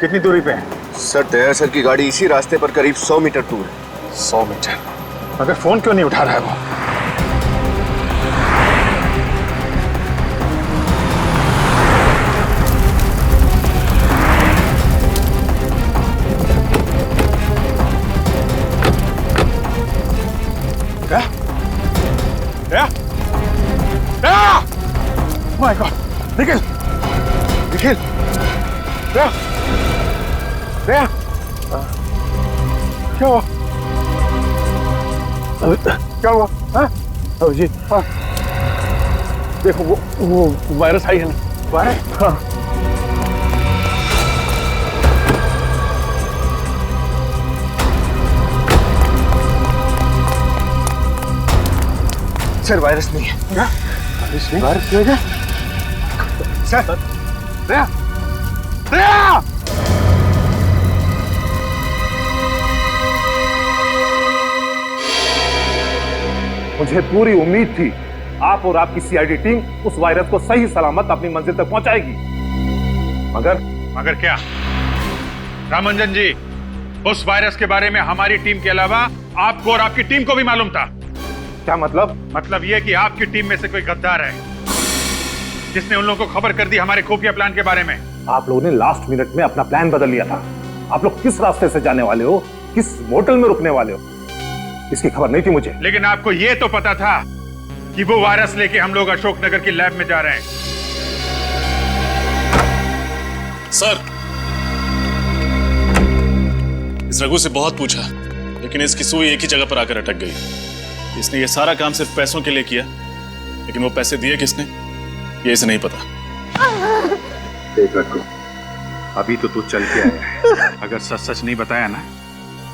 कितनी दूरी पे है? सर दया सर की गाड़ी इसी रास्ते पर करीब 100 मीटर दूर है। 100 मीटर? मगर फोन क्यों नहीं उठा रहा है वो? दया? दया! Oh my God! Nikhil! Nikhil! दया! दया! क्या हुआ? क्या हुआ? हाँ? जी, हाँ। देखो वो वायरस आई है ना? वायरस? हाँ। सर वायरस नहीं है। क्या? वायरस नहीं? वायरस नहीं है? सर! दया! दया! मुझे पूरी उम्मीद थी आप और आपकी सीआईडी टीम उस वायरस को सही सलामत अपनी मंजिल तक पहुंचाएगी, मगर क्या रामंजन जी, उस वायरस के बारे में हमारी टीम के अलावा आपको और आपकी टीम को भी मालूम था। क्या मतलब? मतलब यह कि आपकी टीम में से कोई गद्दार है जिसने उन लोगों को खबर कर दी हमारे खुफिया प्लान के बारे में। आप लोगों ने लास्ट मिनट में अपना प्लान बदल लिया था। आप लोग किस रास्ते से जाने वाले हो, किस होटल में रुकने वाले हो, इसकी खबर नहीं थी मुझे। लेकिन आपको यह तो पता था कि वो वायरस लेके हम लोग अशोकनगर की लैब में जा रहे हैं। सर, इस रघु से बहुत पूछा, लेकिन इसकी सुई एक ही जगह पर आकर अटक गई। इसने ये सारा काम सिर्फ पैसों के लिए किया, लेकिन वो पैसे दिए किसने ये इसे नहीं पता। देख रखो, अभी तो तू चल के आया है, अगर सच सच नहीं बताया ना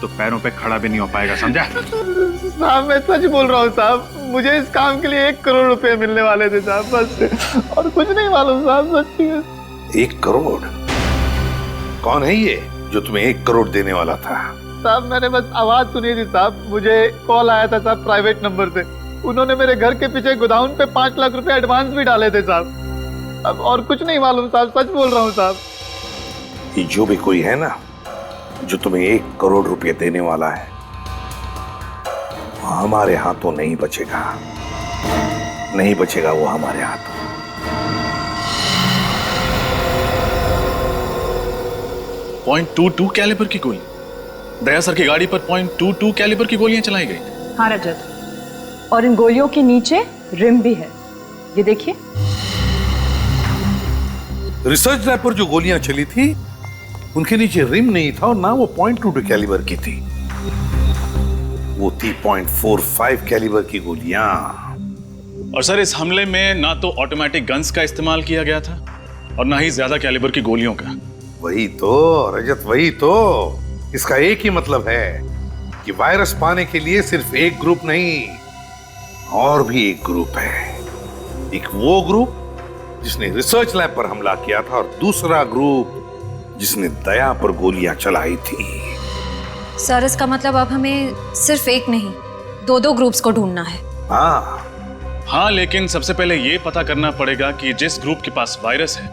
तो पैरों पे खड़ा भी नहीं हो पाएगा, समझा? साहब मैं सच बोल रहा हूँ साहब, मुझे इस काम के लिए 1 करोड़ रुपए मिलने वाले थे साहब, बस और कुछ नहीं मालूम साहब, सच्ची में। 1 करोड़? कौन है ये जो तुम्हें 1 करोड़ देने वाला था? साहब मैंने बस आवाज सुनी थी साहब, मुझे कॉल आया था साहब प्राइवेट नंबर से। उन्होंने मेरे घर के पीछे गोदाउन पे 5 लाख रुपए एडवांस भी डाले थे साहब। अब और कुछ नहीं मालूम साहब, सच बोल रहा हूँ साहब। ये जो भी कोई है ना जो तुम्हें 1 करोड़ रुपए देने वाला है, वो हमारे हाथों नहीं बचेगा, नहीं बचेगा वो हमारे हाथों। .22 कैलिबर की गोली? दया सर की गाड़ी पर .22 कैलिबर की गोलियां चलाई गई? हाँ रजत, और इन गोलियों के नीचे रिम भी है, ये देखिए। रिसर्च लैब पर जो गोलियां चली थी उनके नीचे रिम नहीं था और ना वो .22 कैलिबर की थी, वो थी .45 कैलिबर की गोलियां। और सर इस हमले में ना तो ऑटोमेटिक गन्स का इस्तेमाल किया गया था और ना ही ज्यादा कैलिबर की गोलियों का। वही तो रजत, वही तो। इसका एक ही मतलब है कि वायरस पाने के लिए सिर्फ एक ग्रुप नहीं, और भी एक ग्रुप है। एक वो ग्रुप जिसने रिसर्च लैब पर हमला किया था और दूसरा ग्रुप जिसने दया पर गोलियां चलाई थी। सर इसका मतलब अब हमें सिर्फ एक नहीं 2 ग्रुप्स को ढूंढना है। हाँ, लेकिन सबसे पहले ये पता करना पड़ेगा कि जिस ग्रुप के पास वायरस है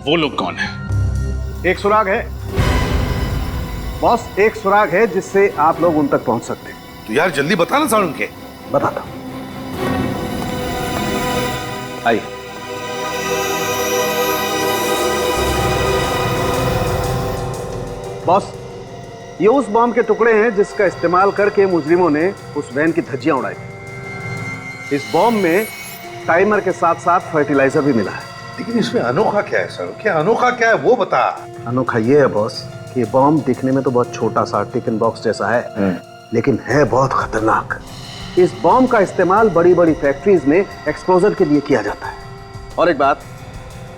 वो लोग कौन है। एक सुराग है बॉस, एक सुराग है जिससे आप लोग उन तक पहुंच सकते हैं। तो यार जल्दी बताना सारुण के। बताता हूं, आइए। बॉस, ये उस बॉम्ब के टुकड़े हैं जिसका इस्तेमाल करके मुजरिमों ने उस वैन की धज्जियां उड़ाई थी। इस बॉम्ब में टाइमर के साथ साथ फर्टिलाइजर भी मिला है। लेकिन इसमें अनोखा क्या है सर? क्या अनोखा क्या है वो बता। अनोखा ये है बॉस कि ये बॉम्ब दिखने में तो बहुत छोटा सा टिफिन बॉक्स जैसा है, लेकिन है बहुत खतरनाक। इस बॉम्ब का इस्तेमाल बड़ी बड़ी फैक्ट्रीज में एक्सप्लोजर के लिए किया जाता है। और एक बात,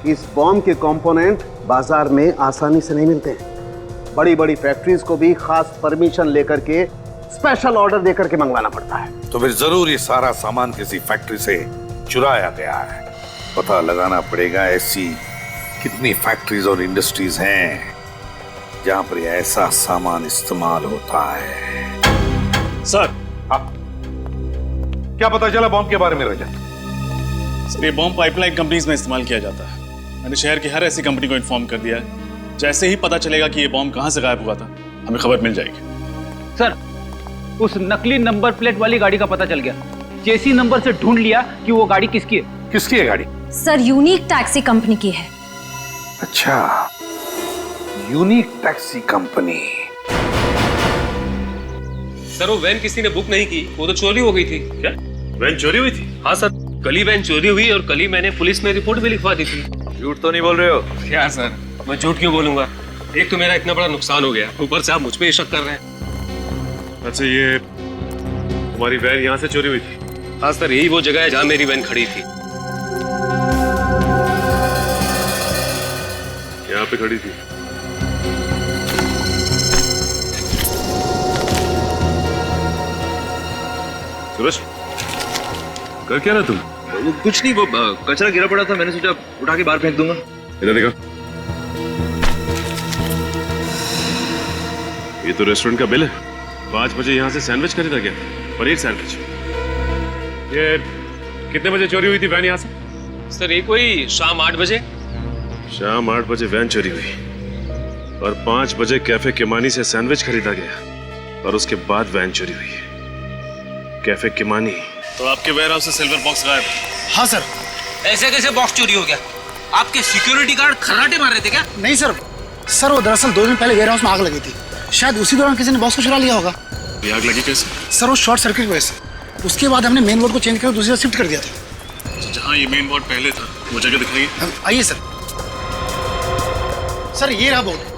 इस बॉम्ब के कंपोनेंट बाजार में आसानी से नहीं मिलते हैं। बड़ी बड़ी फैक्ट्रीज को भी खास परमिशन लेकर के, स्पेशल ऑर्डर देकर के मंगवाना पड़ता है। तो फिर जरूर ये सारा सामान किसी फैक्ट्री से चुराया गया है। पता लगाना पड़ेगा ऐसी कितनी फैक्ट्रीज और इंडस्ट्रीज हैं जहां पर ऐसा सामान इस्तेमाल होता है। सर, क्या पता चला बॉम्ब के बारे में रजत? सर ये बॉम्ब पाइपलाइन कंपनीज में इस्तेमाल किया जाता है। मैंने शहर की हर ऐसी कंपनी को इन्फॉर्म कर दिया है जैसे ही पता चलेगा कि ये बॉम्ब कहां से गायब हुआ था, हमें खबर मिल जाएगी। सर, उस नकली नंबर प्लेट वाली गाड़ी का पता चल गया। चेसी नंबर से ढूंढ लिया कि वो गाड़ी किसकी है। किसकी है गाड़ी? सर, यूनिक टैक्सी कंपनी की है। अच्छा, यूनिक टैक्सी कंपनी। सर, वो वैन किसी ने बुक नहीं की, वो तो चोरी हो गई थी। क्या वैन चोरी हुई थी? हाँ सर, कल ही वैन चोरी हुई और कल ही मैंने पुलिस में रिपोर्ट भी लिखवा दी थी। झूठ तो नहीं बोल रहे हो? क्या सर, मैं झूठ क्यों बोलूंगा? एक तो मेरा इतना बड़ा नुकसान हो गया, ऊपर से आप मुझ पे शक कर रहे हैं। अच्छा, ये तुम्हारी वैन यहाँ से चोरी हुई थी? हाँ सर, यही वो जगह है जहाँ मेरी वैन खड़ी थी। यहाँ पे खड़ी थी? सूरज, कर क्या रहा तुम? कुछ नहीं, वो कचरा गिरा पड़ा था, मैंने सोचा उठा के बाहर फेंक दूंगा। इधर देखो, ये तो रेस्टोरेंट का बिल है। 5 बजे यहाँ से सैंडविच खरीदा गया, पनीर सैंडविच। ये कितने बजे चोरी हुई थी वैन यहाँ से? सर, ये कोई शाम 8 बजे। शाम 8 बजे वैन चोरी हुई और 5 बजे कैफे किमानी से सैंडविच खरीदा गया और उसके बाद वैन चोरी हुई। Cafe Kimani. तो आपके वेयरहाउस से सिल्वर बॉक्स गायब? हाँ सर। ऐसे कैसे बॉक्स चोरी हो गया? आपके सिक्योरिटी गार्ड खर्राटे मार रहे थे क्या? नहीं सर, वो दरअसल 2 दिन पहले वेयरहाउस में आग लगी थी। शायद उसी दौरान किसी ने बॉक्स को चुरा लिया होगा। ये आग लगी कैसे? सर, वो शॉर्ट सर्किट की वजह से। उसके बाद हमने मेन बोर्ड को चेंज कर दूसरी जगह शिफ्ट कर दिया था। जहाँ ये मेन बोर्ड पहले था, वो जगह दिखाइए। आइए सर। सर, ये रहा बोर्ड।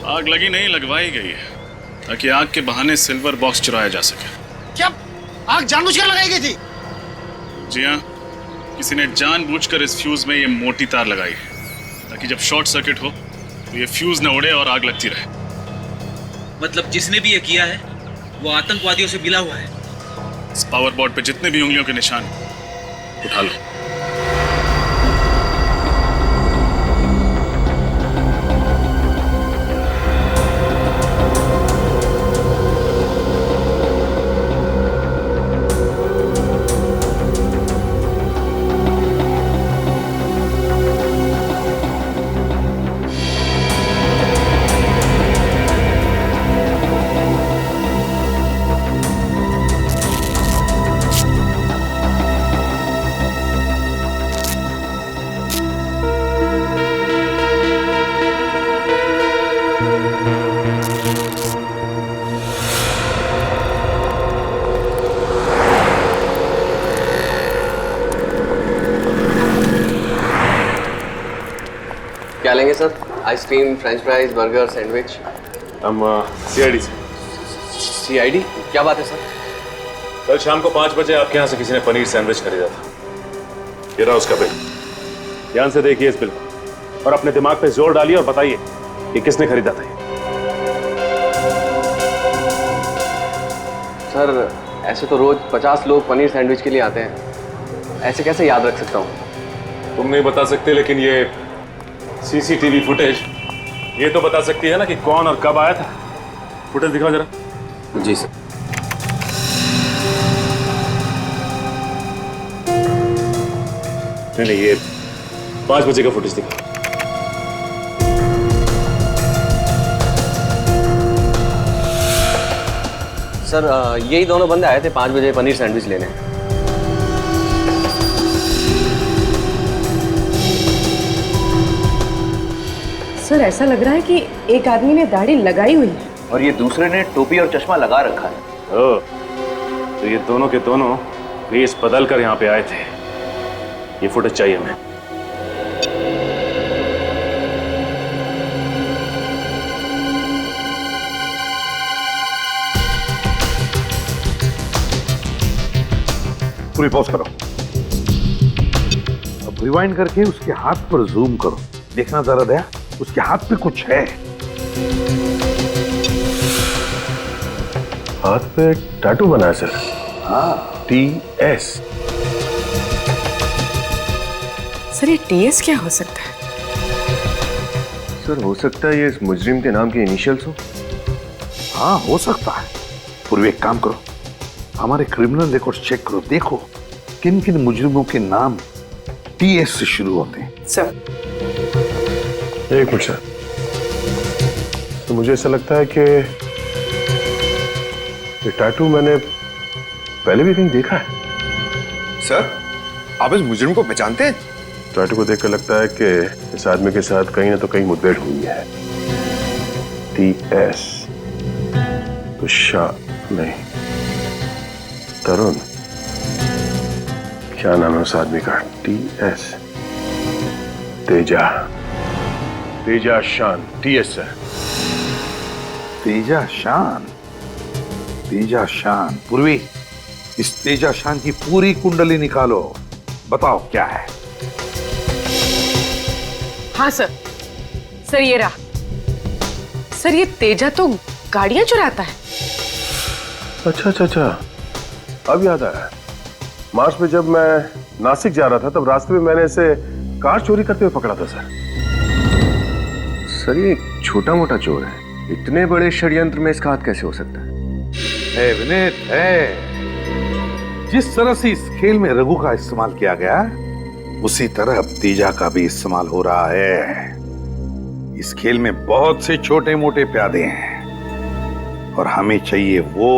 आग लगी नहीं, लगवाई गई है ताकि आग के बहाने सिल्वर बॉक्स चुराया जा सके। क्या आग जानबूझकर लगाई गई थी? जी हाँ, किसी ने जानबूझकर इस फ्यूज में ये मोटी तार लगाई है ताकि जब शॉर्ट सर्किट हो तो ये फ्यूज न उड़े और आग लगती रहे। मतलब जिसने भी ये किया है वो आतंकवादियों से मिला हुआ है। इस पावर बोर्ड पे जितने भी उंगलियों के निशान हैं, उठा लो। क्या लेंगे sir? Ice cream, French fries, burger, sandwich? हम CID से। CID? क्या बात है सर? कल शाम को 5 बजे आपके यहाँ से किसी ने पनीर सैंडविच खरीदा था। ये रहा उसका बिल। ध्यान से देखिए इस बिल को और अपने दिमाग पे जोर डालिए और बताइए कि किसने खरीदा था। सर, ऐसे तो रोज 50 लोग पनीर सैंडविच के लिए आते हैं, ऐसे कैसे याद रख सकता हूँ? तुम नहीं बता सकते, लेकिन ये CCTV फुटेज ये तो बता सकती है ना कि कौन और कब आया था। फुटेज दिखाओ जरा। जी सर। नहीं, ये 5 बजे का फुटेज दिखाओ। सर, यही दोनों बंदे आए थे 5 बजे पनीर सैंडविच लेने। सर, ऐसा लग रहा है कि एक आदमी ने दाढ़ी लगाई हुई है और ये दूसरे ने टोपी और चश्मा लगा रखा है। ओह, तो ये दोनों के दोनों वेश बदल कर यहाँ पे आए थे। ये फुटेज चाहिए हमें। पूरी पॉज करो। अब रिवाइंड करके उसके हाथ पर जूम करो, देखना जरा दया, उसके हाथ पे कुछ है। हाथ पे टैटू बना है सर। हाँ, TS। सर ये TS क्या हो सकता है? सर हो सकता है ये इस मुजरिम के नाम के इनिशियल्स हो। हाँ हो सकता है। पूर्व एक काम करो, हमारे क्रिमिनल रिकॉर्ड चेक करो, देखो किन किन मुजरिमों के नाम TS से शुरू होते हैं। सर एक मिनट सर, तो मुझे ऐसा लगता है कि ये टैटू मैंने पहले भी कहीं देखा है। सर आप इस मुजरिम को पहचानते हैं? टैटू को देखकर लगता है कि इस आदमी के साथ कहीं ना तो कहीं मुठभेड़ हुई है। TS तो शाह नहीं, तरुण, क्या नाम है उस आदमी का? TS, तेजा शान। TS है। तेजा शान, तेजा शान। पूर्वी, इस तेजा शान की पूरी कुंडली निकालो, बताओ क्या है। हाँ सर, सर ये रहा। सर ये तेजा तो गाड़ियां चुराता है। अच्छा, अब याद आया। मार्च में जब मैं नासिक जा रहा था तब रास्ते में मैंने इसे कार चोरी करते हुए पकड़ा था सर। सर ये छोटा मोटा चोर है, इतने बड़े षड्यंत्र में इसका हाथ कैसे हो सकता है? विनीत है, जिस तरह से इस खेल में रघु का इस्तेमाल किया गया उसी तरह अब तेजा का भी इस्तेमाल हो रहा है। इस खेल में बहुत से छोटे मोटे प्यादे हैं और हमें चाहिए वो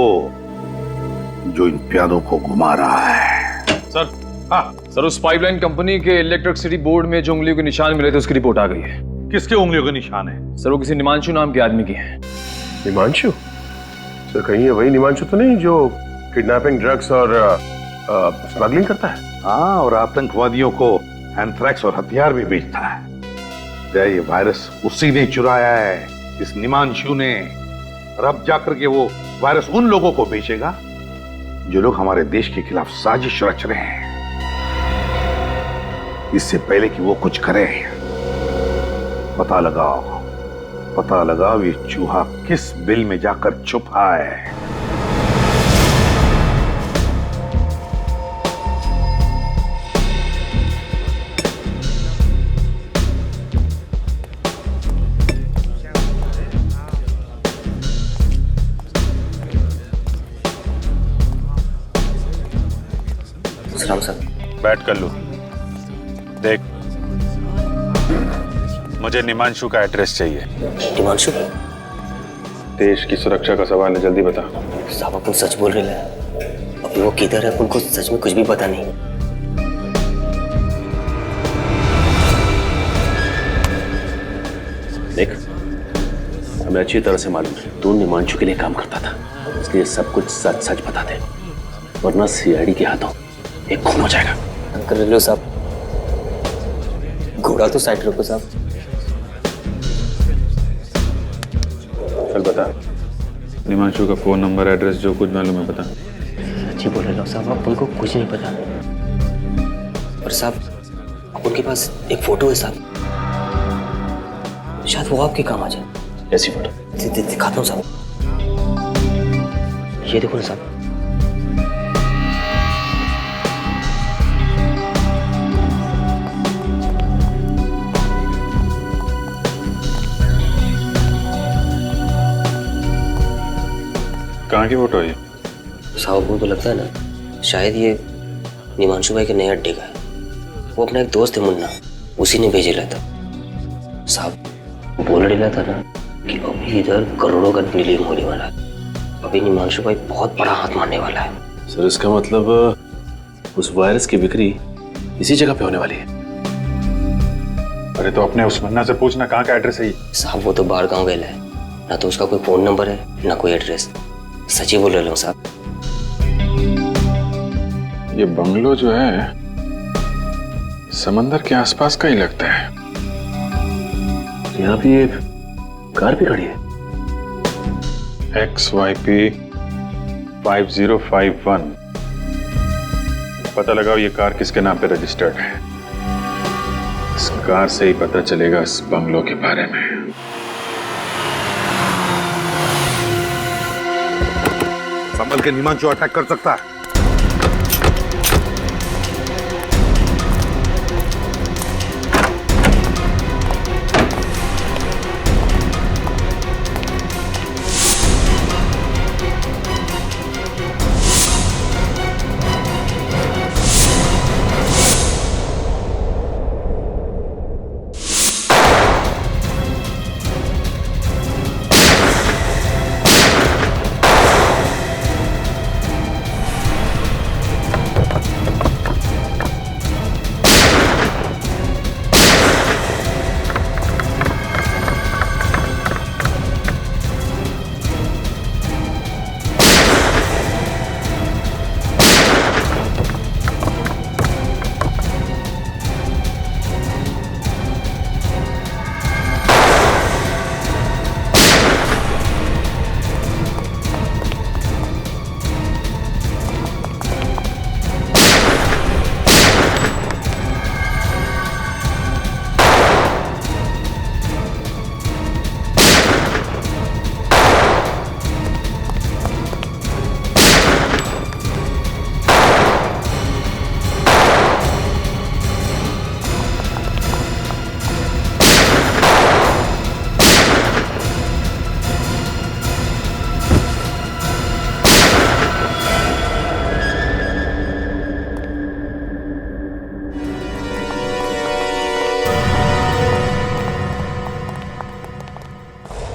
जो इन प्यादों को घुमा रहा है। सर, हाँ सर, उस पाइपलाइन कंपनी के इलेक्ट्रिसिटी बोर्ड में जो उंगलियों के निशान मिले थे उसकी रिपोर्ट आ गई है। किसके उंगलियों के निशान है? सर वो किसी निमांशु नाम के आदमी की है। निमांशु? सर कहीं ये वही निमांशु तो नहीं जो किडनैपिंग, ड्रग्स और स्मगलिंग करता है? हाँ, और आतंकवादियों को एंथ्रैक्स और हथियार भी बेचता है। ये वायरस उसी ने चुराया है, इस निमांशु ने। और अब जाकर के वो वायरस उन लोगों को बेचेगा जो लोग हमारे देश के खिलाफ साजिश रच रहे हैं। इससे पहले कि वो कुछ करे, पता लगाओ ये चूहा किस बिल में जाकर छुपा है। बैठ कर लो। देख, मुझे निमांशु का एड्रेस चाहिए। निमांशु? देश की सुरक्षा का सवाल है, जल्दी बता। साहब अपन सच बोल रहे हैं, अभी वो किधर है अपन को सच में कुछ भी पता नहीं। देख, हमें अच्छी तरह से मालूम है तू निमांशु के लिए काम करता था, इसलिए सब कुछ सच सच बता दे, वरना CID के हाथों एक खून हो जाएगा। अंकल लो साहब, घोड़ा तो साइड रखो साहब। चल बता, निमांशु का फोन नंबर, एड्रेस, जो कुछ मालूम है बता। सच्ची बोल रहे हो साहब, अपन को कुछ नहीं पता। और साहब अपन के पास एक फोटो है साहब, शायद वो आपके काम आ जाए। ऐसी फोटो दिखाता हूँ साहब, ये देखो ना साहब। कहाँ की फोटो है ये? साहब को तो लगता है ना शायद ये निमांशु भाई के नए अड्डे का है। वो अपना एक दोस्त है मुन्ना, उसी ने भेजे था। साहब बोल रहा था ना कि अभी इधर करोड़ों का डीलिंग होने वाला है। अभी निमांशु भाई बहुत बड़ा हाथ मारने वाला है। सर इसका मतलब उस वायरस की बिक्री इसी जगह पे होने वाली है। अरे तो अपने उस मुन्ना से पूछना कहाँ का एड्रेस है ये। साहब वो तो बाहर गाँव गया है, ना तो उसका कोई फोन नंबर है ना कोई एड्रेस। सच्ची बोल रहे हो साहब। ये बंगलो जो है समंदर के आसपास का ही लगता है। यहाँ भी ये कार भी खड़ी है। XYP 5051। पता लगाओ ये कार किसके नाम पे रजिस्टर्ड है। कार से ही पता चलेगा इस बंगलों के बारे में। संभल के, निमांशु अटैक कर सकता है।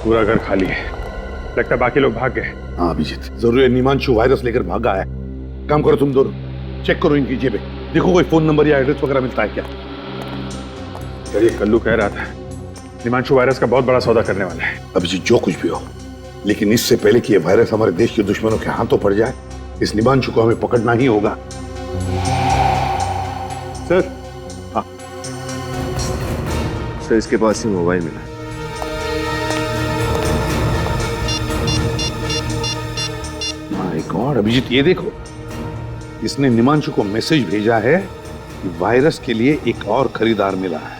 पूरा घर खाली है, लगता है बाकी लोग भाग गए। हाँ अभिजीत, जरूर निमांशु वायरस लेकर भागा है। काम करो तुम दोनों, चेक करो इनकी जेबें, देखो कोई फोन नंबर या एड्रेस वगैरह मिलता है क्या। यार ये कल्लू कह रहा था निमांशु वायरस का बहुत बड़ा सौदा करने वाला है। अभिजीत जो कुछ भी हो, लेकिन इससे पहले कि ये वायरस हमारे देश के दुश्मनों के हाथों पड़ जाए, इस निमांशु को हमें पकड़ना ही होगा। सर, हाँ सर, इसके पास ही मोबाइल मिला। और अभिजीत ये देखो, इसने निमांशु को मैसेज भेजा है कि वायरस के लिए एक और खरीदार मिला है,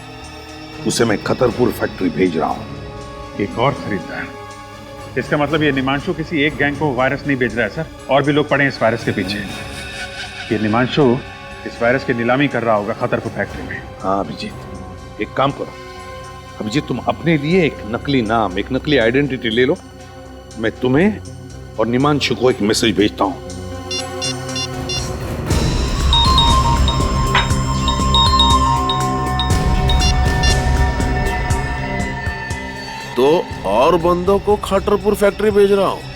उसे मैं खतरपुर फैक्ट्री भेज रहा हूं। एक और खरीदार? इसका मतलब ये निमांशु किसी एक गैंग को वायरस नहीं भेज रहा है सर, और भी लोग पड़े हैं इस वायरस के पीछे। ये निमांशु इस वायरस की नीलामी कर रहा होगा खतरपुर फैक्ट्री में। हाँ अभिजीत, एक काम करो अभिजीत, तुम अपने लिए एक नकली नाम, एक नकली आइडेंटिटी ले लो, मैं तुम्हें और निमांशु को एक मैसेज भेजता हूं। तो और बंदों को खतरपुर फैक्ट्री भेज रहा हूं।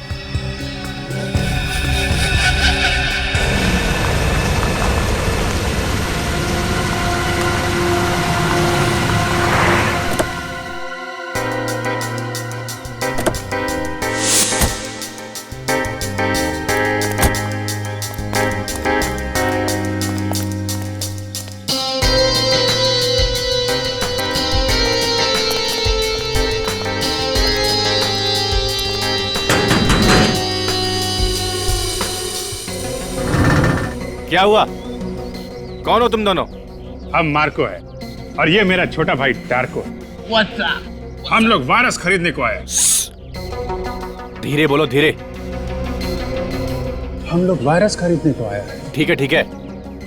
क्या हुआ? कौन हो तुम दोनों? हम मार्को है और ये मेरा छोटा भाई डार्को। What's up? हम लोग वायरस खरीदने को आए। धीरे बोलो, धीरे। हम लोग वायरस खरीदने को आए हैं। ठीक है ठीक है,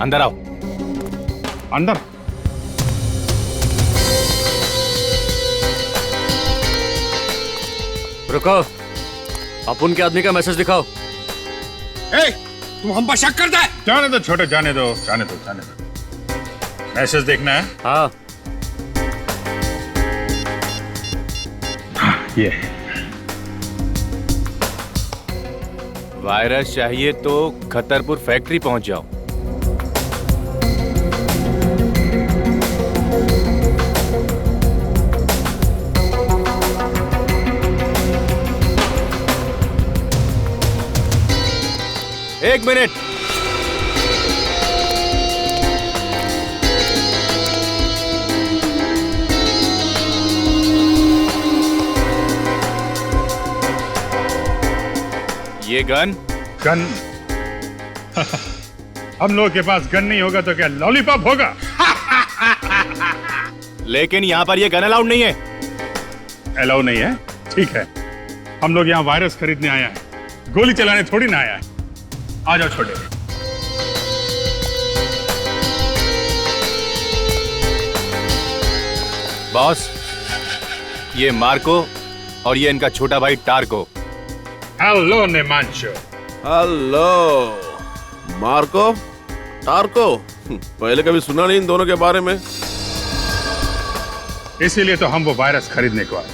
अंदर आओ। अंदर? रुको, अपुन के आदमी का मैसेज दिखाओ। तुम हम पर शक करता है? जाने दो छोटे, जाने दो, जाने दो, जाने दो। मैसेज देखना है? हाँ। ये वायरस चाहिए तो खतरपुर फैक्ट्री पहुंच जाओ। एक मिनट। ये गन? गन? हम लोगों के पास गन नहीं होगा तो क्या लॉलीपॉप होगा? लेकिन यहाँ पर ये गन अलाउड नहीं है। अलाउ नहीं है? ठीक है, हम लोग यहाँ वायरस खरीदने आया है, गोली चलाने थोड़ी ना आया है। आ जाओ छोटे। बॉस, ये मार्को और ये इनका छोटा भाई टार्को। हेलो निमांशु। हेलो मार्को, टार्को, पहले कभी सुना नहीं इन दोनों के बारे में। इसीलिए तो हम वो वायरस खरीदने को आए।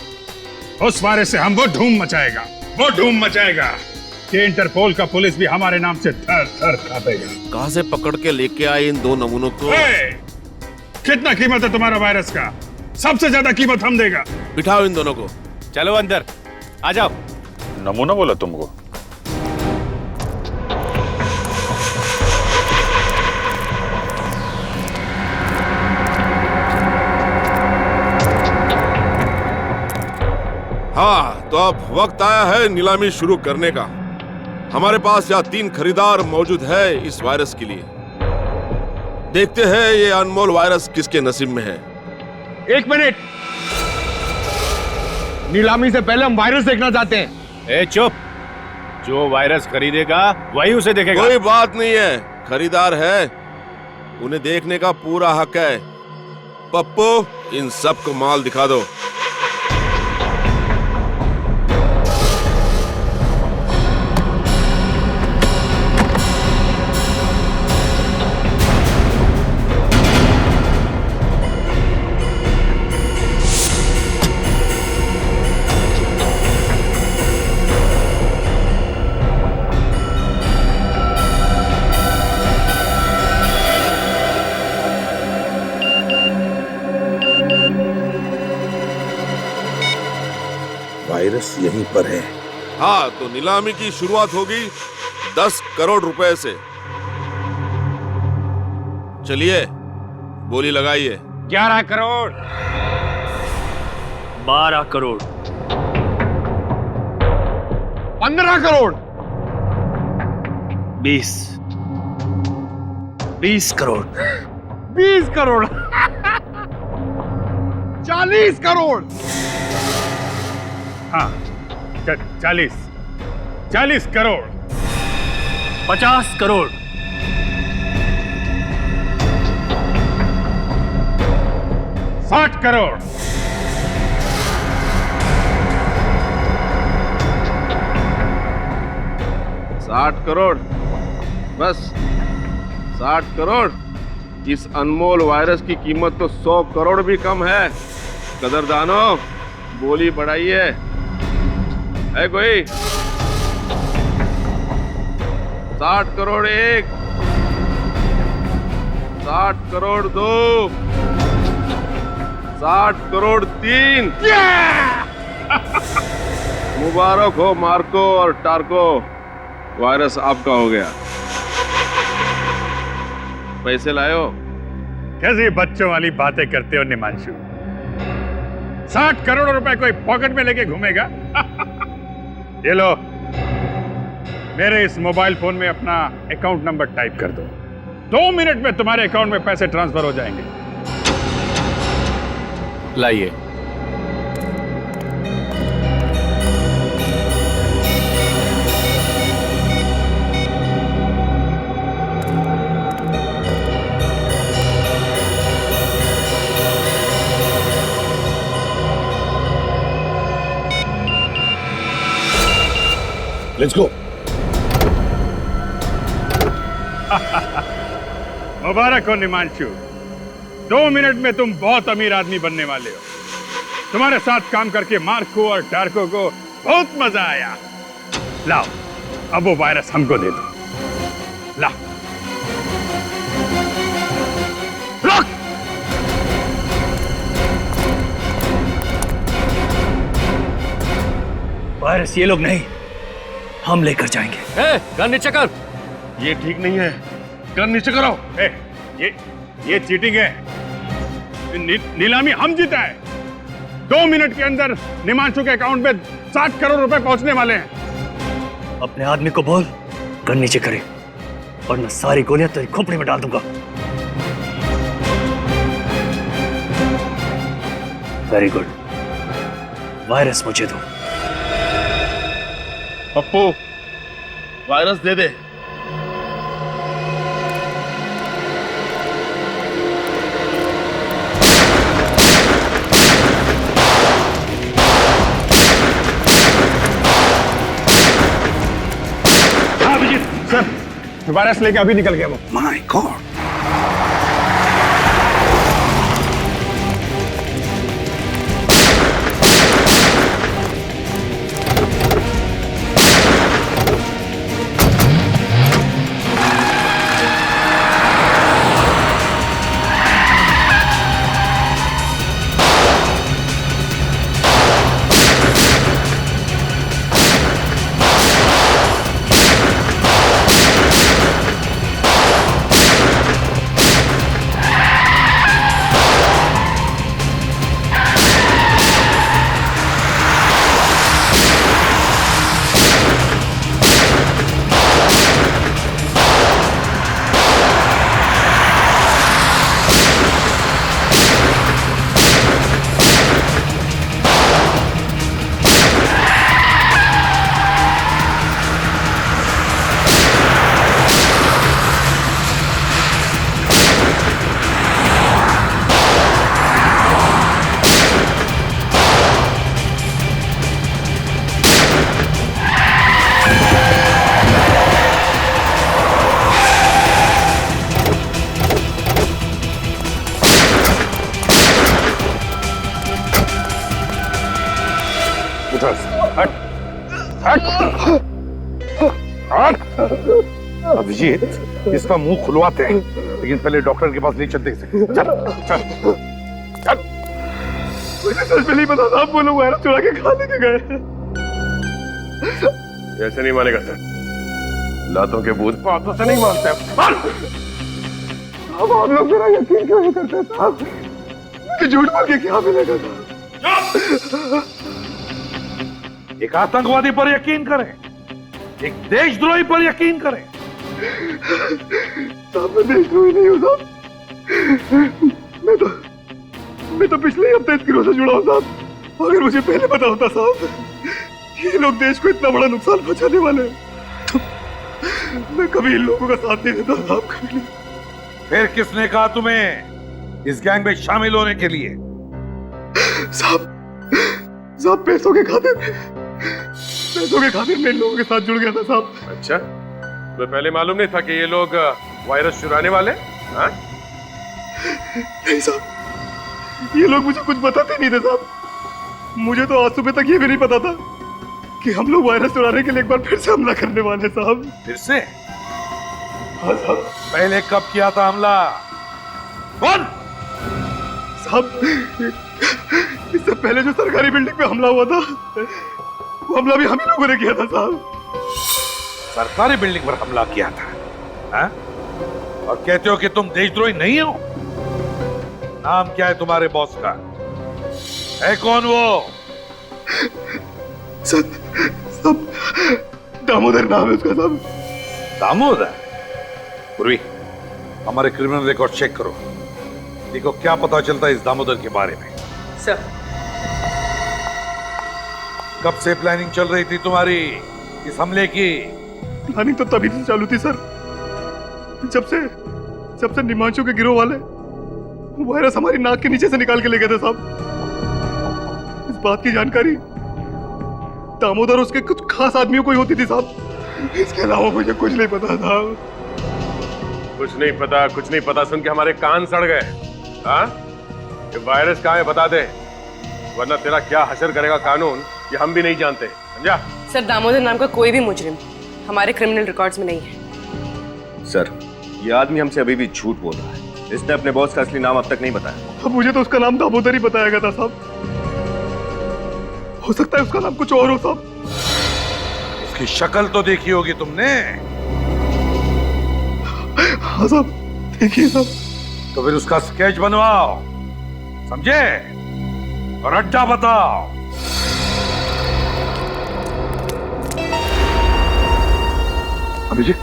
उस वायरस से हम वो धूम मचाएगा कि इंटरपोल का पुलिस भी हमारे नाम से थर थर कांपेगा। कहां से पकड़ के लेके आए इन दो नमूनों को? कितना कीमत है तुम्हारा वायरस का? सबसे ज्यादा कीमत हम देगा। बिठाओ इन दोनों को। चलो अंदर आ जाओ। नमूना बोला तुमको? हाँ, तो अब वक्त आया है नीलामी शुरू करने का। हमारे पास यहाँ 3 खरीदार मौजूद है इस वायरस के लिए। देखते हैं ये अनमोल वायरस किसके नसीब में है। 1 मिनट, नीलामी से पहले हम वायरस देखना चाहते हैं। ए चुप, जो वायरस खरीदेगा वही उसे देखेगा। कोई बात नहीं है, खरीदार है, उन्हें देखने का पूरा हक है। पप्पू, इन सबको माल दिखा दो। वायरस यहीं पर है। हाँ, तो नीलामी की शुरुआत होगी 10 करोड़ रुपए से। चलिए, बोली लगाइए। 11 करोड़, 12 करोड़, 15 करोड़, 20 करोड़, 20 करोड़, 40 करोड़। हाँ, 40 करोड़, 50 करोड़, 60 करोड़, 60 करोड़, बस 60 करोड़। इस अनमोल वायरस की कीमत तो 100 करोड़ भी कम है। कदरदानों, बोली बढ़ाइए। है कोई? 60 करोड़ 1, 60 करोड़ 2, 60 करोड़ 3। मुबारक हो मार्को और टार्को, वायरस आपका हो गया। पैसे लायो? कैसी बच्चों वाली बातें करते हो निमांशु? 60 करोड़ रुपए कोई पॉकेट में लेके घूमेगा? ये लो, मेरे इस मोबाइल फोन में अपना अकाउंट नंबर टाइप कर दो। 2 मिनट में तुम्हारे अकाउंट में पैसे ट्रांसफर हो जाएंगे। लाइए। Let's go. मुबारक हो निमांशु, 2 मिनट में तुम बहुत अमीर आदमी बनने वाले हो। तुम्हारे साथ काम करके मार्को और टार्को को बहुत मजा आया। लाओ, अब वो वायरस हमको दे दो। लाओ। वायरस ये लोग नहीं, हम लेकर जाएंगे। ए, गन नीचे कर। ये ठीक नहीं है, गन नीचे करो। ये चीटिंग है। नीलामी हम जीता है। 2 मिनट के अंदर निमांशु के अकाउंट में 60 करोड़ रुपए पहुंचने वाले हैं। अपने आदमी को बोल गन नीचे करे, वरना सारी गोलियां तेरी खोपड़ी में डाल दूंगा। वेरी गुड, वायरस मुझे दो। पप्पू, वायरस दे दे। हाँ अभिजीत सर, वायरस लेके अभी निकल गया वो। माय गॉड, अभिजीत, इसका मुंह खुलवाते हैं, लेकिन पहले डॉक्टर के पास ले चलते हैं। चल चल चल। मुझे सच में नहीं पता था, वो लोग वायरस चुरा के खा लेके गए। ऐसे नहीं मानेगा सर, लातों के भूत बातों से नहीं मानते। अब आप लोग मेरा यकीन क्यों नहीं करते साहब? कि झूठ बोल के क्या मिलेगा साहब? एक आतंकवादी पर यकीन करें, एक देशद्रोही पर यकीन करें। साहब मैं देशद्रोही नहीं हूँ साहब, मैं तो पिछले हफ्ते इस गिरोह से जुड़ा हूँ साहब। अगर मुझे पहले पता होता साहब ये लोग देश को इतना बड़ा नुकसान पहुंचाने वाले हैं, तो मैं कभी इन लोगों का साथ नहीं देता साहब, कभी नहीं। फिर किसने कहा तुम्हें इस गैंग में शामिल होने के लिए? साहब पैसों के खातिर मैं इन लोगों के साथ जुड़ गया था साहब। अच्छा, तो पहले मालूम नहीं था कि ये लोग वायरस चुराने वाले? हाँ? नहीं साहब, ये लोग मुझे कुछ बताते नहीं थे साहब। मुझे तो आज सुबह तक ये भी नहीं पता था कि हम लोग वायरस चुराने के लिए एक बार फिर से हमला करने वाले साहब। फिर से? हाँ साहब। पहले कब किया था हमला? कौन? साहब इससे पहले जो सरकारी बिल्डिंग पे हमला हुआ था, वो हमला भी हम ही लोगों ने किया था साहब। सरकारी बिल्डिंग पर हमला किया था? हाँ? और कहते हो कि तुम देशद्रोही नहीं हो? नाम क्या है तुम्हारे बॉस का? है कौन वो? सब दामोदर नाम है उसका साहब। दामोदर? पूर्वी, हमारे क्रिमिनल रिकॉर्ड चेक करो, देखो क्या पता चलता है इस दामोदर के बारे में। सर, कब से प्लानिंग चल रही थी तुम्हारी इस हमले की? प्लानिंग तो तभी से चालू थी सर, जब से निमांशु के गिरोह वाले वायरस हमारी नाक के नीचे से निकाल के ले गए थे साहब। इस बात की जानकारी दामोदर उसके कुछ खास आदमियों को ही होती थी साहब, इसके अलावा मुझे कुछ नहीं पता था। कुछ नहीं पता सुन के हमारे कान सड़ गए। हाँ? ये वायरस कहाँ है बता दे, वरना तेरा क्या हशर करेगा कानून ये हम भी नहीं जानते, समझा? सर, दामोदर नाम का कोई भी मुजरिम हमारे क्रिमिनल रिकॉर्ड्स में नहीं है। सर, ये आदमी हमसे अभी भी झूठ बोल रहा है। इसने अपने बॉस का असली नाम अब तक नहीं बताया। अब मुझे तो उसका नाम दामोदर ही बताया गया था साहब, हो सकता है उसका नाम कुछ और हो साहब। उसकी शक्ल तो देखी होगी तुमने? हाँ साहब, देखिए साहब। तो फिर उसका स्केच बनवाओ, समझे? और अड्डा बताओ। अभिजीत,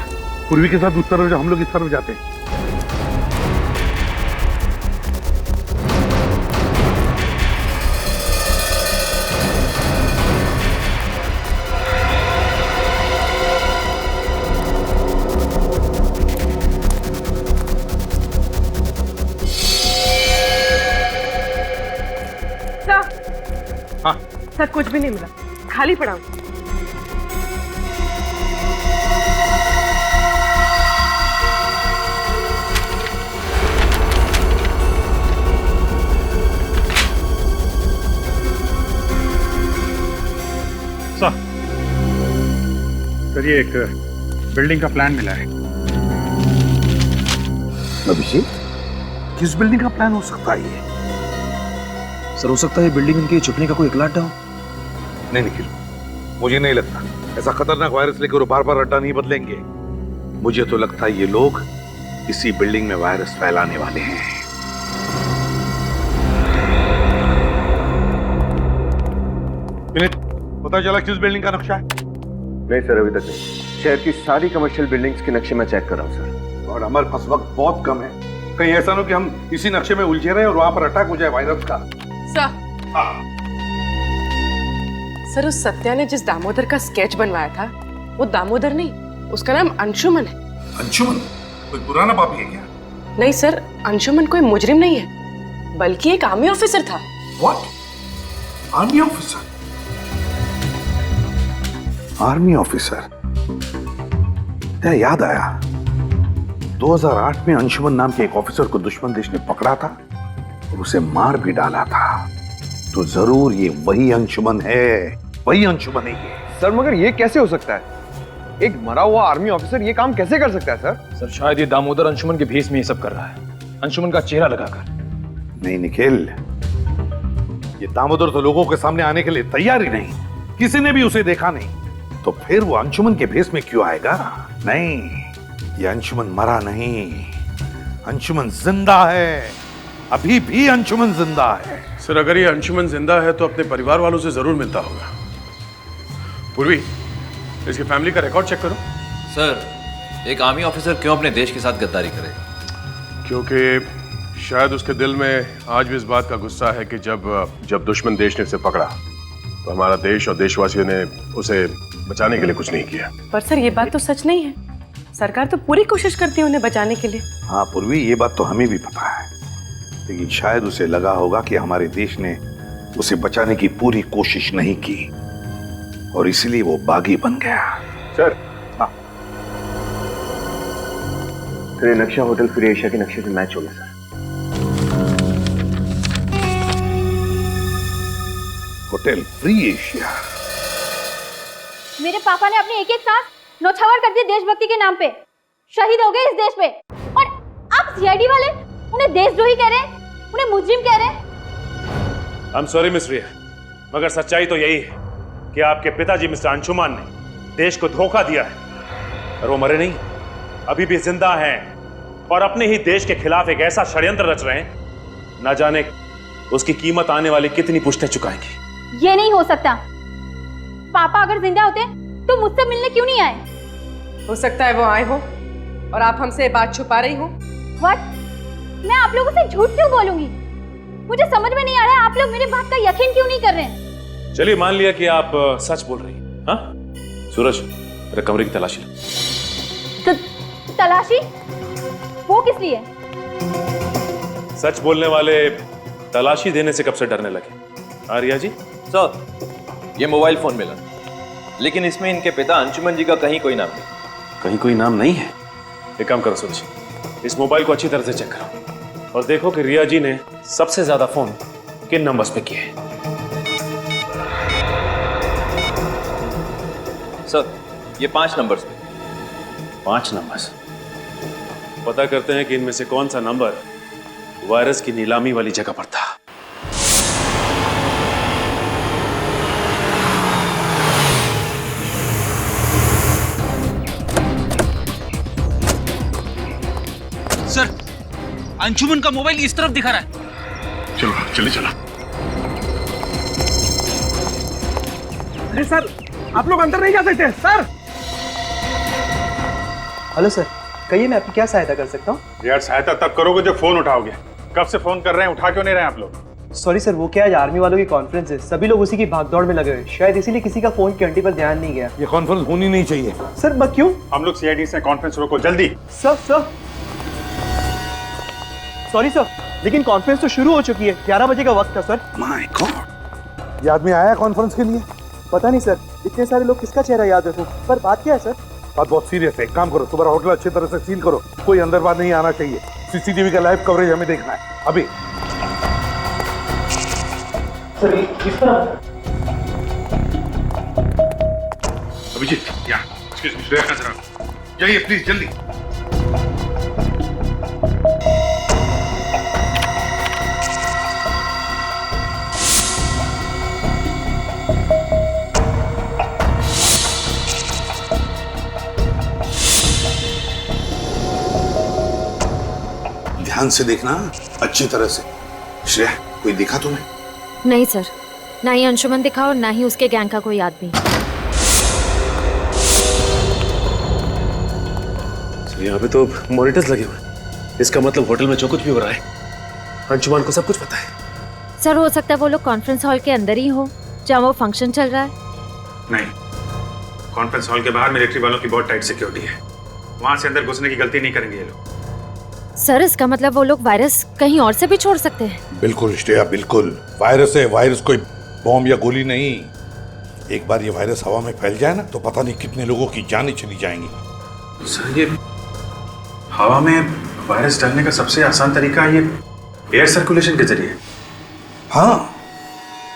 पूर्वी के साथ उत्तर हम लोग इस तरफ जाते हैं। हाँ सर कुछ भी नहीं मिला, खाली पड़ा हूं। सर ये एक बिल्डिंग का प्लान मिला है। अभिषेक, किस बिल्डिंग का प्लान हो सकता है ये? सर हो सकता है ये बिल्डिंग इनके छुपने का कोई इकला अड्डा हो। नहीं निखिल, मुझे नहीं लगता ऐसा खतरनाक वायरस लेकर वो बार बार अड्डा नहीं बदलेंगे। मुझे तो लगता है ये लोग इसी बिल्डिंग में वायरस फैलाने वाले हैं। पता चला किस बिल्डिंग का नक्शा है? नहीं सर, अभी तक नहीं। शहर की सारी कमर्शियल बिल्डिंग्स के नक्शे मैं चेक कर रहा हूँ सर। और हमारे पास वक्त बहुत कम है, कहीं ऐसा ना हो कि हम इसी नक्शे में उलझे रहे और वहां पर अटैक हो जाए वायरस का। सर उस सत्या ने जिस दामोदर का स्केच बनवाया था वो दामोदर नहीं, उसका नाम अंशुमन है। अंशुमन कोई पुराना पापी है क्या? नहीं सर, अंशुमन कोई मुजरिम नहीं है, बल्कि एक आर्मी ऑफिसर था। What? Army officer? Army officer? क्या याद आया, 2008 में अंशुमन नाम के एक ऑफिसर को दुश्मन देश ने पकड़ा था और उसे मार भी डाला था। तो जरूर ये वही अंशुमन है, वही अंशुमन है ये। सर मगर ये कैसे हो सकता है? एक मरा हुआ आर्मी ऑफिसर ये काम कैसे कर सकता है सर? सर शायद ये दामोदर अंशुमन के भेष में ये सब कर रहा है, अंशुमन का चेहरा लगाकर। नहीं निखिल, ये दामोदर तो लोगों के सामने आने के लिए तैयार ही नहीं, किसी ने भी उसे देखा नहीं, तो फिर वो अंशुमन के भेष में क्यों आएगा? नहीं, ये अंशुमन मरा नहीं, अंशुमन जिंदा है, अभी भी अंशुमन जिंदा है। सर अगर ये अंशुमन जिंदा है तो अपने परिवार वालों से जरूर मिलता होगा। पूर्वी, इसकी फैमिली का रिकॉर्ड चेक करो। सर एक आर्मी ऑफिसर क्यों अपने देश के साथ गद्दारी करेगा? क्योंकि शायद उसके दिल में आज भी इस बात का गुस्सा है कि जब दुश्मन देश ने उसे पकड़ा तो हमारा देश और देशवासियों ने उसे बचाने के लिए कुछ नहीं किया। पर सर ये बात तो सच नहीं है, सरकार तो पूरी कोशिश करती है उन्हें बचाने के लिए। हाँ पूर्वी, ये बात तो हमें भी पता है, लेकिन शायद उसे लगा होगा कि हमारे देश ने उसे बचाने की पूरी कोशिश नहीं की और इसलिए वो बागी बन गया। सर हाँ सर, ये नक्शा होटल फ्री एशिया के नक्शे से मैच हो गया सर। Hotel free Asia? मेरे पापा ने अपनी एक एक सांस नौछावर कर दी देशभक्ति के नाम पे, शहीद हो गए इस देश पे, और अब सीआईडी वाले उन्हें देशद्रोही कह रहे हैं, उन्हें मुजरिम कह रहे हैं। I'm sorry मिस रिया, मगर सच्चाई तो यही है कि आपके पिताजी मिस्टर अंशुमान ने देश को धोखा दिया है और वो मरे नहीं, अभी भी जिंदा हैं और अपने ही देश के खिलाफ एक ऐसा षड्यंत्र रच रहे हैं, न जाने उसकी कीमत आने वाली कितनी पुश्तें चुकाएंगी। ये नहीं हो सकता, पापा अगर जिंदा होते तो मुझसे मिलने क्यों नहीं आए? हो सकता है वो आए हो और आप हमसे बात छुपा रही हो। व्हाट? मैं आप लोगों से झूठ क्यों बोलूंगी? मुझे समझ में नहीं आ रहा है आप लोग मेरी बात का यकीन क्यों नहीं कर रहे हैं? चलिए मान लिया कि आप सच बोल रही हैं। हाँ सूरज, मेरे कमरे की तलाशी लो। तलाशी? वो किस लिए? सच बोलने वाले तलाशी देने से कब से डरने लगे? आर्या जी? सर ये मोबाइल फोन मिला, लेकिन इसमें इनके पिता अंशुमन जी का कहीं कोई नाम नहीं। कहीं कोई नाम नहीं है? एक काम करो सूरज, इस मोबाइल को अच्छी तरह से चेक करो और देखो कि रिया जी ने सबसे ज्यादा फोन किन नंबर्स पे किए हैं। सर ये 5 नंबर्स पे। 5 नंबर्स? पता करते हैं कि इनमें से कौन सा नंबर वायरस की नीलामी वाली जगह पर था। सर अंशुमन का मोबाइल इस तरफ दिखा रहा है। चलो चले चला। अरे सर आप लोग अंदर नहीं जा सकते सर। हेलो सर, कहिए मैं आपकी क्या सहायता कर सकता हूँ? यार सहायता तब करोगे जब फोन उठाओगे। कब से फोन कर रहे हैं, उठा क्यों नहीं रहे आप लोग? सॉरी सर, वो क्या आज आर्मी वालों की कॉन्फ्रेंस है, सभी लोग उसी की भागदौड़ में लगे हुए, शायद इसीलिए किसी का फोन की घंटी पर ध्यान नहीं गया। ये कॉन्फ्रेंस होनी नहीं चाहिए सर। बस क्यों? हम लोग सीआईडी से कॉन्फ्रेंस रोको जल्दी। सर सॉरी सर, लेकिन कॉन्फ्रेंस तो शुरू हो चुकी है, 11 बजे का वक्त था सर। माय गॉड, ये आदमी आया कॉन्फ्रेंस के लिए? पता नहीं सर, इतने सारे लोग किसका चेहरा याद रखूं, पर बात क्या है सर? बात बहुत सीरियस है। एक काम करो, तुम्हारा होटल अच्छी तरह से सील करो, कोई अंदर बाहर नहीं आना चाहिए। सीसीटीवी का लाइव कवरेज हमें देखना है अभी। सर किस तरह? अभिजीत, यहाँ एक्सक्यूज मी, श्रेया नजर आओ, जाइए प्लीज जल्दी। ध्यान से देखना, अच्छी तरह से। श्रेया, कोई दिखा तुम्हें? नहीं सर, ना ही अंशुमन दिखा और ना ही उसके गैंग का कोई आदमी। यहाँ पे तो मॉनिटर्स लगे हुए हैं, इसका मतलब होटल में जो कुछ भी हो रहा है अंशुमान को सब कुछ पता है। सर हो सकता है वो लोग कॉन्फ्रेंस हॉल के अंदर ही हो जहाँ वो फंक्शन चल रहा है। नहीं, कॉन्फ्रेंस हॉल के बाहर मिलिट्री वालों की बहुत टाइट सिक्योरिटी है, वहां से अंदर घुसने की गलती नहीं करेंगे ये लोग। सर इसका मतलब वो लोग वायरस कहीं और से भी छोड़ सकते हैं। बिल्कुल श्रेया, बिल्कुल। वायरस है, वायरस कोई बॉम्ब या गोली नहीं। एक बार ये वायरस हवा में फैल जाए ना तो पता नहीं कितने लोगों की जानें चली जाएंगी। सर ये हवा में वायरस डालने का सबसे आसान तरीका ये एयर सर्कुलेशन के जरिए। हाँ,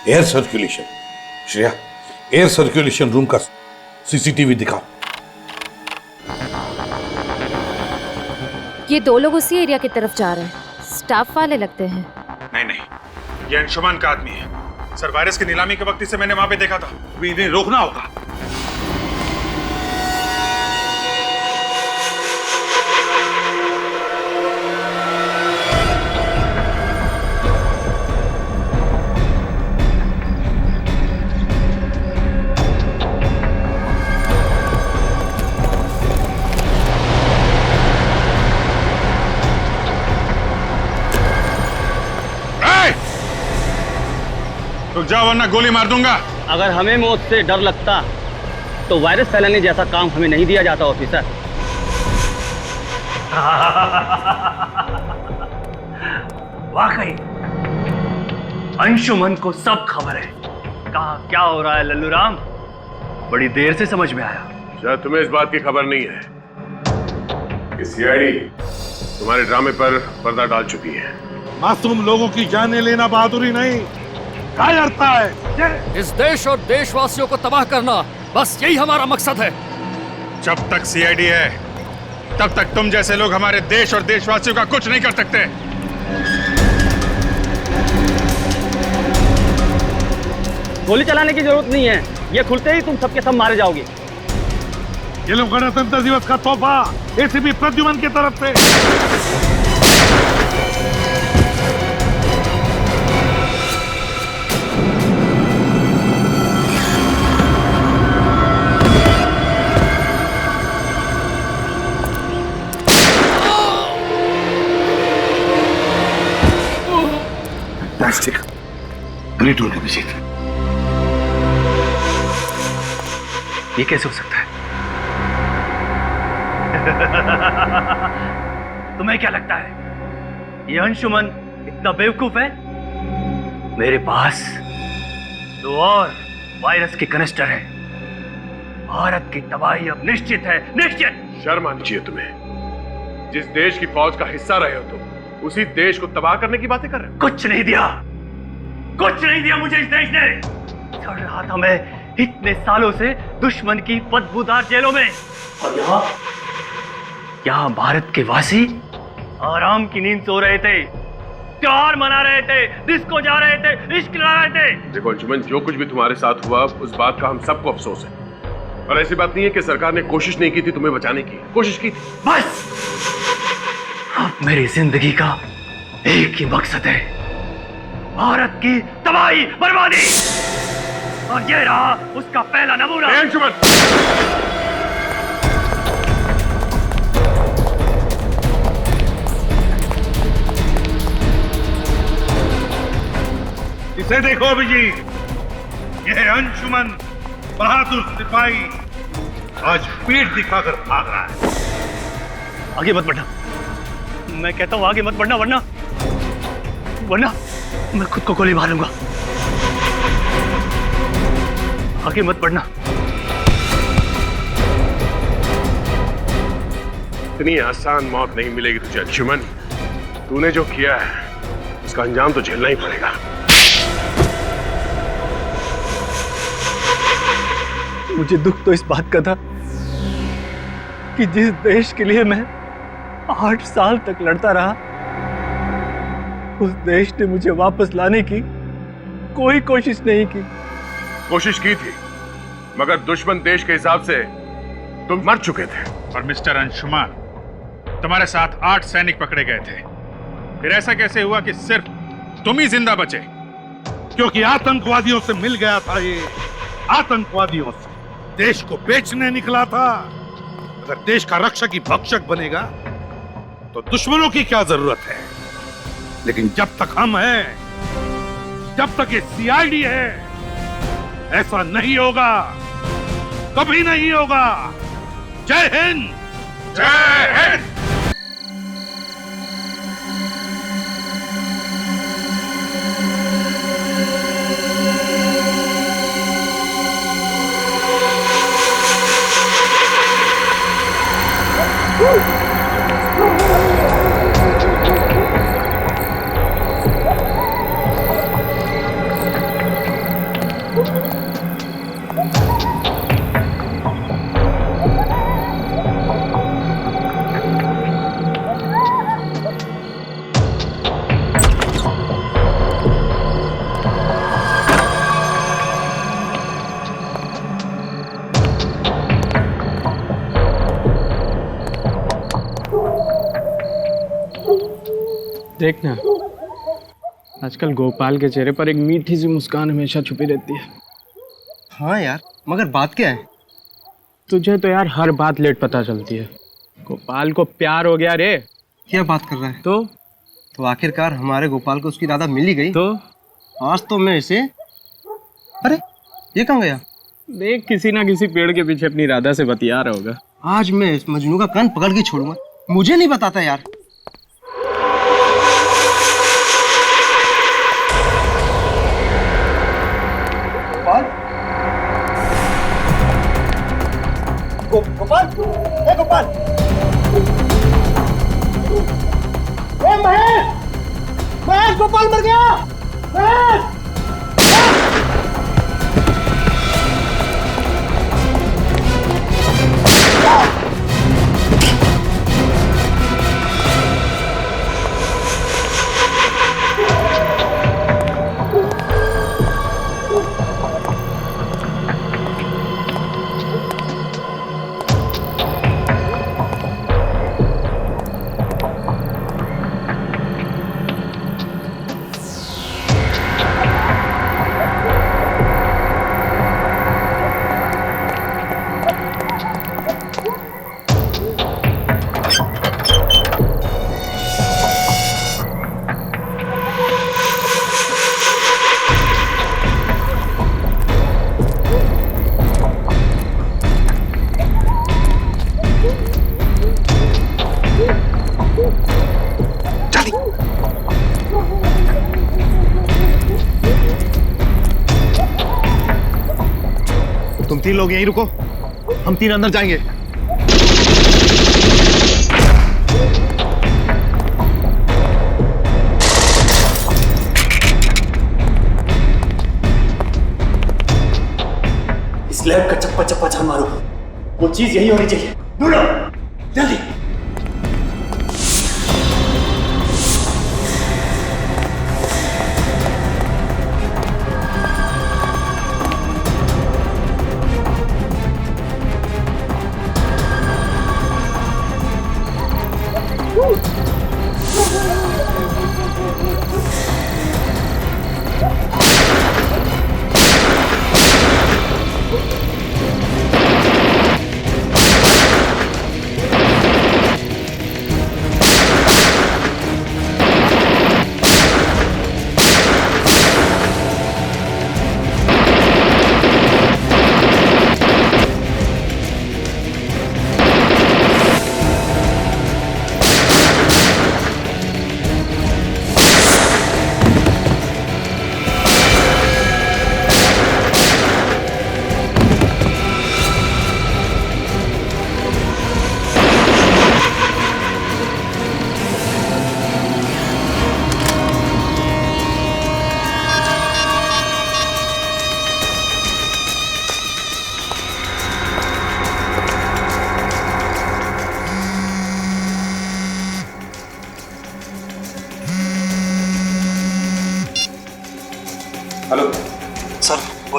air circulation. Shreya, air circulation room का सीसीटीवी दिखाओ। ये दो लोग उसी एरिया की तरफ जा रहे हैं, स्टाफ वाले लगते हैं। नहीं नहीं, ये अंशुमान का आदमी है सर। वायरस की नीलामी के वक्त इसे मैंने वहां पे देखा था। अभी इन्हें रोकना होगा। रुक जाओ वरना गोली मार दूंगा। अगर हमें मौत से डर लगता तो वायरस फैलाने जैसा काम हमें नहीं दिया जाता ऑफिसर। वाकई अंशुमन को सब खबर है, कहाँ क्या हो रहा है लल्लू राम, बड़ी देर से समझ में आया। शायद तुम्हें इस बात की खबर नहीं है कि सीआईडी तुम्हारे ड्रामे पर पर्दा डाल चुकी है। मासूम लोगों की जानें लेना बहादुरी नहीं, कायरता है। इस देश और देशवासियों को तबाह करना, बस यही हमारा मकसद है। जब तक सीआईडी है तब तक तुम जैसे लोग हमारे देश और देशवासियों का कुछ नहीं कर सकते। गोली चलाने की जरूरत नहीं है, ये खुलते ही तुम सबके सब मारे जाओगे। ये लोग गणतंत्र दिवस का तोहफा एसीपी प्रद्युमन की तरफ से। प्लास्टिक ग्रेट होने की चीज। ये कैसे हो सकता है? तुम्हें क्या लगता है ये अंशुमन इतना बेवकूफ है? मेरे पास दो और वायरस के कनिस्टर हैं। भारत की तबाही अब निश्चित है, निश्चित। शर्म आनी चाहिए तुम्हें। जिस देश की फौज का हिस्सा रहे हो तुम, उसी देश को तबाह करने की बातें कर रहे हो। कुछ नहीं दिया, कुछ नहीं दिया मुझे इस देश ने। चढ़ रहा था मैं इतने सालों से दुश्मन की बदबूदार जेलों में, और यहाँ भारत के वासी आराम की नींद सो रहे थे, त्योहार मना रहे थे, डिस्को जा रहे थे, इश्क ला रहे थे। देखो अंशुमन, जो कुछ भी तुम्हारे साथ हुआ उस बात का हम सबको अफसोस है, और ऐसी बात नहीं है कि सरकार ने कोशिश नहीं की थी तुम्हें बचाने की, कोशिश की थी। बस अब मेरी जिंदगी का एक ही मकसद है, भारत की तबाही, बर्बादी, और ये रहा उसका पहला नमूना। अंशुमन, इसे देखो अभिजीत, यह अंशुमन बहादुर सिपाही आज पीठ दिखाकर भाग रहा है। आगे मत बढ़ना, मैं कहता हूं आगे मत बढ़ना, वरना मैं खुद को गोली मारूंगा। आगे मत बढ़ना। इतनी आसान मौत नहीं मिलेगी तुझे अंशुमन। तूने जो किया है उसका अंजाम तो झेलना ही पड़ेगा। मुझे दुख तो इस बात का था कि जिस देश के लिए मैं 8 साल तक लड़ता रहा, उस देश ने मुझे वापस लाने की कोई कोशिश नहीं की। कोशिश की थी, मगर दुश्मन देश के हिसाब से तुम मर चुके थे। और मिस्टर अंशुमान, तुम्हारे साथ 8 सैनिक पकड़े गए थे, फिर ऐसा कैसे हुआ कि सिर्फ तुम ही जिंदा बचे? क्योंकि आतंकवादियों से मिल गया था। ये आतंकवादियों से देश को बेचने निकला था। अगर देश का रक्षक ही भक्षक बनेगा तो दुश्मनों की क्या जरूरत है। लेकिन जब तक हम हैं, जब तक ये सीआईडी है, ऐसा नहीं होगा, कभी नहीं होगा। जय हिंद। जय हिंद। देखना, आजकल गोपाल के चेहरे पर एक मीठी सी मुस्कान हमेशा छुपी रहती है। हाँ यार, मगर बात क्या है? तुझे तो यार हर बात लेट पता चलती है। गोपाल को प्यार हो गया रे। क्या बात कर रहा है? तो आखिरकार हमारे गोपाल को उसकी राधा मिल ही गई। तो आज तो मैं इसे, अरे ये कहाँ गया? देख, किसी ना किसी पेड़ के पीछे अपनी राधा से बतिया रहा होगा। आज मैं इस मजनू का कान पकड़ के छोड़ूंगा। मुझे नहीं बताता यार। गोपाल, ए गोपाल, ए महेश, महेश, गोपाल मर गया। महेश, तुम 3 लोग यहीं रुको, हम 3 अंदर जाएंगे। इस लैब का चप्पा चप्पा जान मारो। वो चीज यही होनी चाहिए। ढूंढो जल्दी।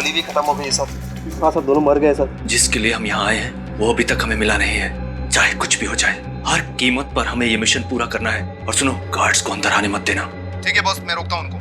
गोली भी खत्म हो गई सर। हाँ सर, दोनों मर गए सर। जिसके लिए हम यहाँ आए हैं वो अभी तक हमें मिला नहीं है। चाहे कुछ भी हो जाए, हर कीमत पर हमें ये मिशन पूरा करना है। और सुनो, गार्ड्स को अंदर आने मत देना। ठीक है बॉस, मैं रोकता हूँ उनको।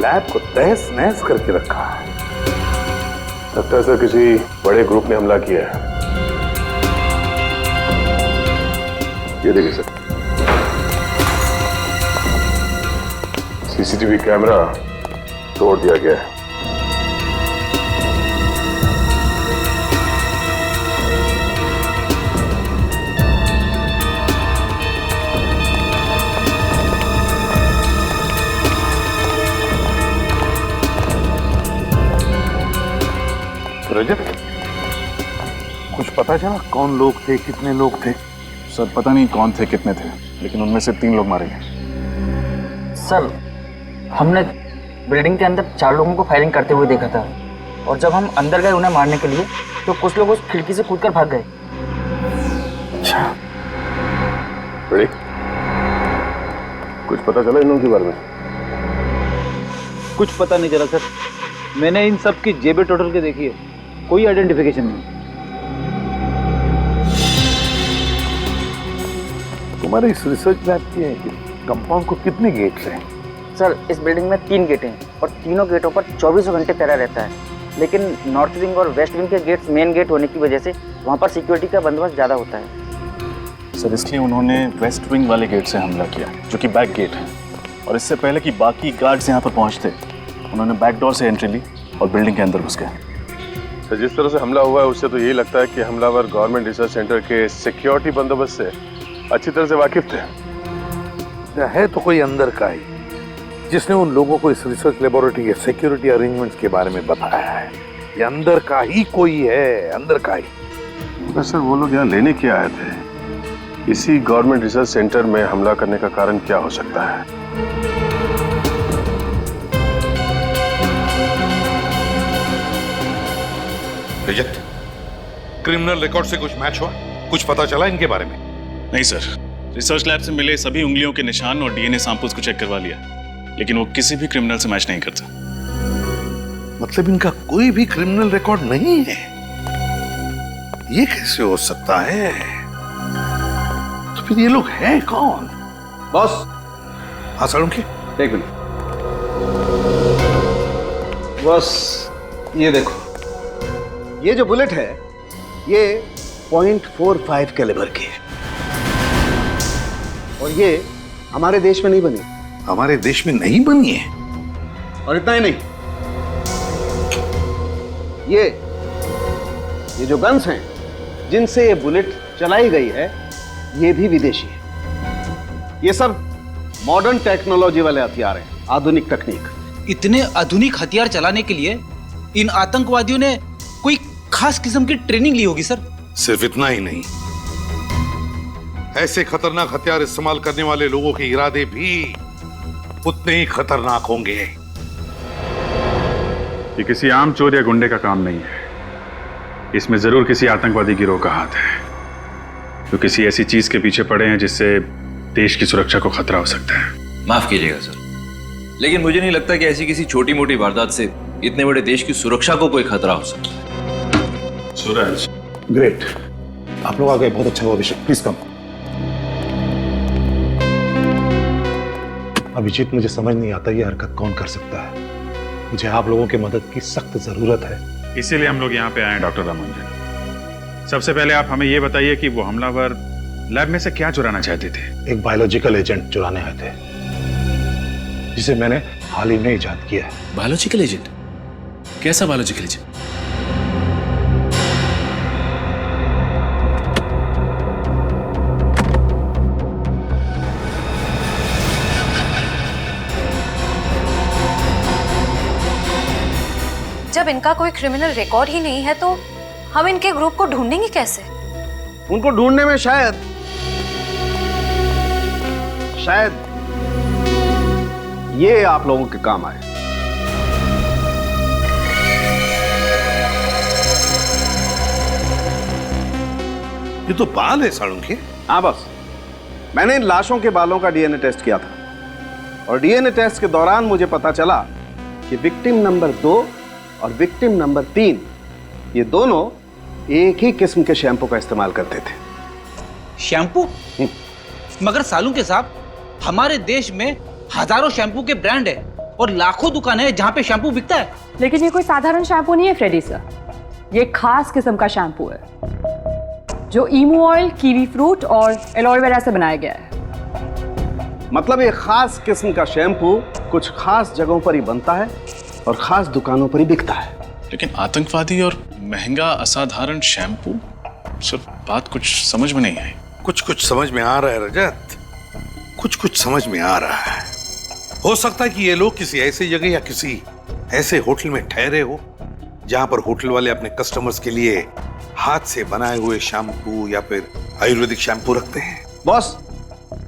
लैब को तहस नहस करके रखा है। लगता है सर किसी बड़े ग्रुप ने हमला किया है। ये देखिए सर, सीसीटीवी कैमरा तोड़ दिया गया है। रजत, कुछ पता चला कौन लोग थे, कितने लोग थे? सर पता नहीं कौन थे, कितने थे, लेकिन उनमें से 3 लोग मारे गए। सर हमने बिल्डिंग के अंदर 4 लोगों को फायरिंग करते हुए देखा था, और जब हम अंदर गए उन्हें मारने के लिए तो कुछ लोग उस खिड़की से कूदकर भाग गए। अच्छा, बड़ी कुछ पता चला इन लोगों के बारे में? कुछ पता नहीं चला सर। मैंने इन सब की जेबें टोटल के देखी है, कोई आइडेंटिफिकेशन नहीं। तुम्हारे इस रिसर्च लैब के कंपाउंड को कितने गेट्स हैं? सर इस बिल्डिंग में 3 गेट हैं और तीनों गेटों पर 24 घंटे पहरा रहता है, लेकिन नॉर्थ विंग और वेस्ट विंग के गेट्स मेन गेट होने की वजह से वहाँ पर सिक्योरिटी का बंदोबस्त ज़्यादा होता है। सर इसलिए उन्होंने वेस्ट विंग वाले गेट से हमला किया, जो कि बैक गेट है, और इससे पहले कि बाकी गार्ड्स यहाँ पर पहुँचते उन्होंने बैक डोर से एंट्री ली और बिल्डिंग के अंदर घुस गए। तो जिस तरह से हमला हुआ है उससे तो यही लगता है कि हमलावर गवर्नमेंट रिसर्च सेंटर के सिक्योरिटी बंदोबस्त से अच्छी तरह से वाकिफ थे। है तो कोई अंदर का ही जिसने उन लोगों को इस रिसर्च लेबोरेटरी के सिक्योरिटी अरेंजमेंट्स के बारे में बताया है। ये अंदर का ही कोई है, अंदर का ही। सर वो लोग यहाँ लेने क्या आए थे? इसी गवर्नमेंट रिसर्च सेंटर में हमला करने का कारण क्या हो सकता है? रजत, क्रिमिनल रिकॉर्ड से कुछ मैच हुआ? कुछ पता चला इनके बारे में? नहीं सर, रिसर्च लैब से मिले सभी उंगलियों के निशान और डीएनए सैंपल्स को चेक करवा लिया, लेकिन वो किसी भी क्रिमिनल से मैच नहीं करता। मतलब इनका कोई भी क्रिमिनल रिकॉर्ड नहीं है? ये कैसे हो सकता है? तो फिर ये लोग हैं कौन? बॉस। हाँ सालुंकी, एक मिनट बॉस, ये देखो, ये जो बुलेट है ये .45 कैलिबर की है और ये हमारे देश में नहीं बनी, हमारे देश में नहीं बनी है। और इतना ही नहीं, ये जो गन्स हैं जिनसे ये बुलेट चलाई गई है, ये भी विदेशी है। ये सब मॉडर्न टेक्नोलॉजी वाले हथियार हैं, आधुनिक तकनीक। इतने आधुनिक हथियार चलाने के लिए इन आतंकवादियों ने कोई खास किस्म की ट्रेनिंग ली होगी सर। सिर्फ इतना ही नहीं, ऐसे खतरनाक हथियार इस्तेमाल करने वाले लोगों के इरादे भी उतने ही खतरनाक होंगे। ये किसी आम चोर या गुंडे का काम नहीं है, इसमें जरूर किसी आतंकवादी गिरोह का हाथ है, जो किसी ऐसी चीज के पीछे पड़े हैं जिससे देश की सुरक्षा को खतरा हो सकता है। माफ कीजिएगा सर, लेकिन मुझे नहीं लगता कि ऐसी किसी छोटी मोटी वारदात से इतने बड़े देश की सुरक्षा को कोई खतरा हो सकता है। सूरज, ग्रेट, आप लोग आ गए, बहुत अच्छा हुआ। अभिषेक प्लीज कम। अभिजीत, मुझे समझ नहीं आता ये हरकत कौन कर सकता है। मुझे आप लोगों की मदद की सख्त जरूरत है। इसीलिए हम लोग यहाँ पे आए हैं डॉक्टर रामानुजन। सबसे पहले आप हमें ये बताइए कि वो हमलावर लैब में से क्या चुराना चाहते थे? एक बायोलॉजिकल एजेंट चुराने आए थे, जिसे मैंने हाल ही में इजाद किया है। Biological agent? कैसा बायोलॉजिकल एजेंट? जब इनका कोई क्रिमिनल रिकॉर्ड ही नहीं है तो हम इनके ग्रुप को ढूंढेंगे कैसे? उनको ढूंढने में शायद ये आप लोगों के काम आए। ये तो बाल है साड़ू के। हाँ बस, मैंने इन लाशों के बालों का डीएनए टेस्ट किया था, और डीएनए टेस्ट के दौरान मुझे पता चला कि विक्टिम नंबर 2 और विक्टिम नंबर 3 ये दोनों एक ही किस्म के शैम्पू का इस्तेमाल करते थे। शैम्पू? मगर सालू के साहब, हमारे देश में हजारों शैम्पू के ब्रांड है और लाखों दुकानें हैं जहां पे शैम्पू बिकता है। लेकिन ये कोई साधारण शैम्पू नहीं है फ्रेडी सर, ये खास किस्म का शैम्पू है जो ईमू ऑयल, कीवी फ्रूट और एलोवेरा से बनाया गया है। मतलब ये खास किस्म का शैम्पू कुछ खास जगहों पर ही बनता है और खास दुकानों पर ही बिकता है। लेकिन आतंकवादी और महंगा असाधारण शैम्पू, सर बात कुछ समझ में नहीं आई। कुछ समझ में आ रहा है रजत, कुछ समझ में आ रहा है। हो सकता है कि ये लोग किसी ऐसी जगह या किसी ऐसे होटल में ठहरे हो जहां पर होटल वाले अपने कस्टमर्स के लिए हाथ से बनाए हुए शैम्पू या फिर आयुर्वेदिक शैम्पू रखते हैं। बॉस,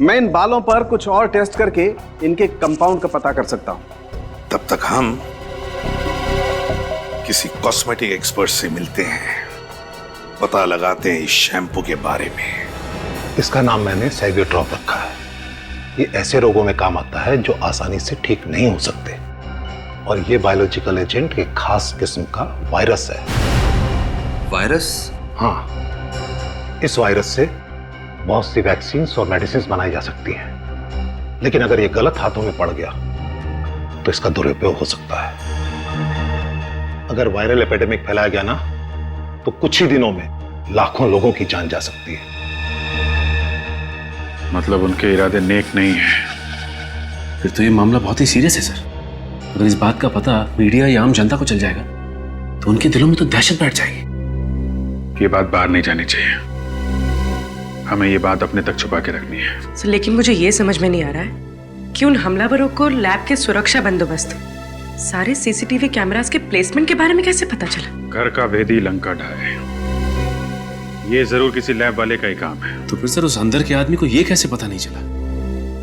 मैं इन बालों पर कुछ और टेस्ट करके इनके कंपाउंड का पता कर सकता हूं। तब तक हम किसी कॉस्मेटिक एक्सपर्ट से मिलते हैं, पता लगाते हैं इस शैम्पू के बारे में। इसका नाम मैंने सैगेट्रॉप रखा है। ये ऐसे रोगों में काम आता है जो आसानी से ठीक नहीं हो सकते, और ये बायोलॉजिकल एजेंट एक खास किस्म का वायरस है। वायरस? हाँ, इस वायरस से बहुत सी वैक्सीन्स और मेडिसिन बनाई जा सकती हैं, लेकिन अगर ये गलत हाथों में पड़ गया तो इसका दुरुपयोग हो सकता है। अगर वायरल एपिडेमिक फैलाया गया ना, तो कुछ ही दिनों में लाखों लोगों की जान जा सकती है। मतलब उनके इरादे नेक नहीं है। फिर तो ये मामला बहुत ही सीरियस है सर। अगर इस बात का पता मीडिया या आम जनता को चल जाएगा तो उनके दिलों में तो दहशत बैठ जाएगी। ये बात बाहर नहीं जानी चाहिए, हमें ये बात अपने तक छुपा के रखनी है। सर, लेकिन मुझे ये समझ में नहीं आ रहा है कि उन हमलावरों को लैब के सुरक्षा बंदोबस्त, सारे सीसीटीवी कैमरास के प्लेसमेंट के बारे में कैसे पता चला? घर का भेदी लंका ढाए, ये जरूर किसी लैब वाले का ही काम है। तो फिर सर उस अंदर के आदमी को ये कैसे पता नहीं चला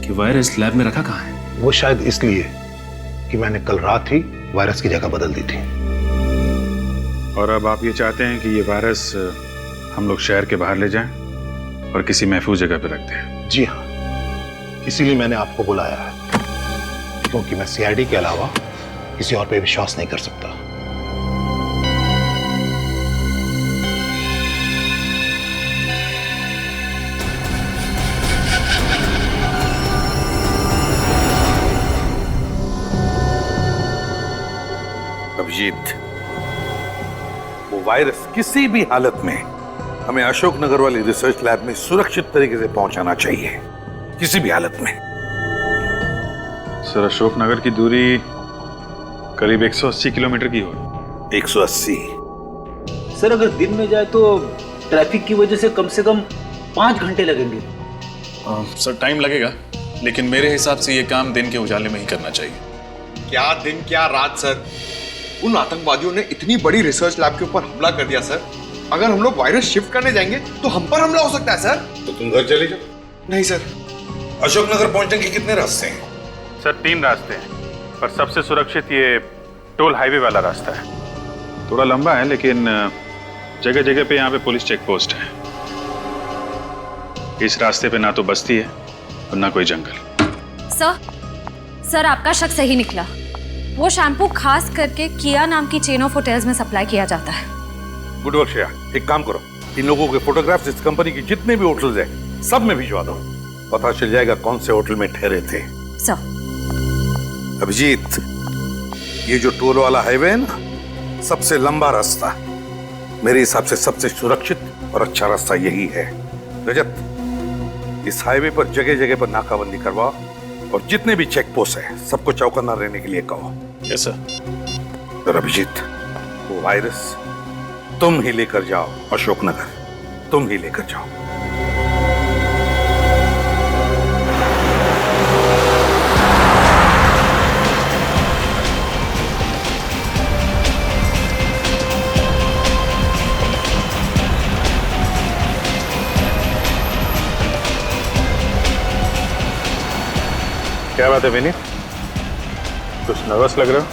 कि वायरस लैब में रखा कहाँ है? वो शायद इसलिए कि मैंने कल रात ही वायरस की जगह बदल दी थी। और अब आप ये चाहते हैं कि ये वायरस हम लोग शहर के बाहर ले जाएं और किसी महफूज जगह पर रख दें? जी हाँ, इसीलिए मैंने आपको बुलाया है, क्योंकि मैं सीआईडी के अलावा किसी और पे विश्वास नहीं कर सकता। अभिजीत, वो वायरस किसी भी हालत में हमें अशोकनगर वाली रिसर्च लैब में सुरक्षित तरीके से पहुंचाना चाहिए, किसी भी हालत में। सर अशोकनगर की दूरी करीब 180 किलोमीटर की हो। 180? सर अगर दिन में जाए तो ट्रैफिक की वजह से कम 5 घंटे लगेंगे। सर टाइम लगेगा, लेकिन मेरे हिसाब से ये काम दिन के उजाले में ही करना चाहिए। क्या दिन क्या रात सर, उन आतंकवादियों ने इतनी बड़ी रिसर्च लैब के ऊपर हमला कर दिया सर। अगर हम लोग वायरस शिफ्ट करने जाएंगे तो हम पर हमला हो सकता है सर। तो तुम घर चले जाओ। नहीं सर। अशोकनगर पहुंचने के कितने रास्ते हैं? सर 3 रास्ते हैं, पर सबसे सुरक्षित ये टोल हाईवे वाला रास्ता है। थोड़ा लंबा है, लेकिन जगह जगह पे यहाँ पे पुलिस चेक पोस्ट है। इस रास्ते पे ना तो बस्ती है और ना कोई जंगल। सर आपका शक सही निकला। वो शैम्पू खास करके किया नाम की चेन ऑफ होटल्स में सप्लाई किया जाता है। गुड वर्क श्रेया, एक काम करो, इन लोगों के फोटोग्राफ्स इस कंपनी की जितने भी होटल्स हैं सब में भिजवा दो। पता चल जाएगा कौन से होटल में ठहरे थे। सर। अभिजीत, ये जो टोल वाला हाईवे है ना, सबसे लंबा रास्ता, मेरे हिसाब से सबसे सुरक्षित और अच्छा रास्ता यही है। रजत, इस हाईवे पर जगह जगह पर नाकाबंदी करवाओ और जितने भी चेक पोस्ट है सबको चौकन्ना रहने के लिए कहो। Yes sir. तो अभिजीत, वो वायरस तुम ही लेकर जाओ अशोकनगर, तुम ही लेकर जाओ। क्या बात है विनीत, कुछ नर्वस लग रहे हो?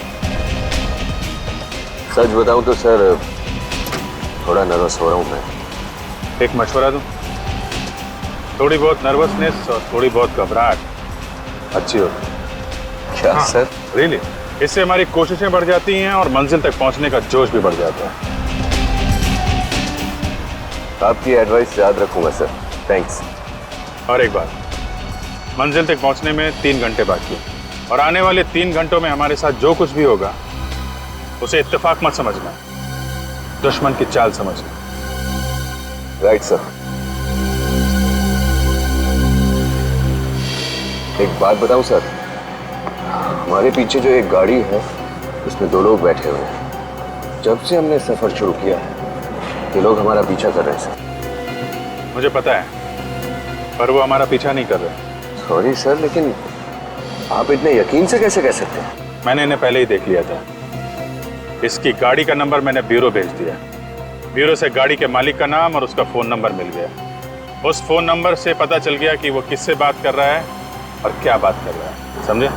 सच बताऊं तो सर थोड़ा नर्वस हो रहा हूं मैं। एक मशवरा दूं? थोड़ी बहुत नर्वसनेस और थोड़ी बहुत घबराहट अच्छी होती है। क्या सर? रियली, इससे हमारी कोशिशें बढ़ जाती हैं और मंजिल तक पहुंचने का जोश भी बढ़ जाता है। आपकी एडवाइस याद रखूंगा सर, थैंक्स। और एक बात, मंजिल तक पहुंचने में 3 घंटे बाकी हैं और आने वाले 3 घंटों में हमारे साथ जो कुछ भी होगा उसे इत्तेफाक मत समझना, दुश्मन की चाल समझना। Right sir. एक बात बताऊं सर, हमारे पीछे जो एक गाड़ी है उसमें 2 लोग बैठे हुए हैं। जब से हमने सफर शुरू किया है ये लोग हमारा पीछा कर रहे हैं सर। मुझे पता है, पर वो हमारा पीछा नहीं कर रहे। सॉरी सर, लेकिन आप इतने यकीन से कैसे कह सकते हैं? मैंने इन्हें पहले ही देख लिया था। इसकी गाड़ी का नंबर मैंने ब्यूरो भेज दिया। ब्यूरो से गाड़ी के मालिक का नाम और उसका फोन नंबर मिल गया। उस फोन नंबर से पता चल गया कि वो किससे बात कर रहा है और क्या बात कर रहा है, समझे?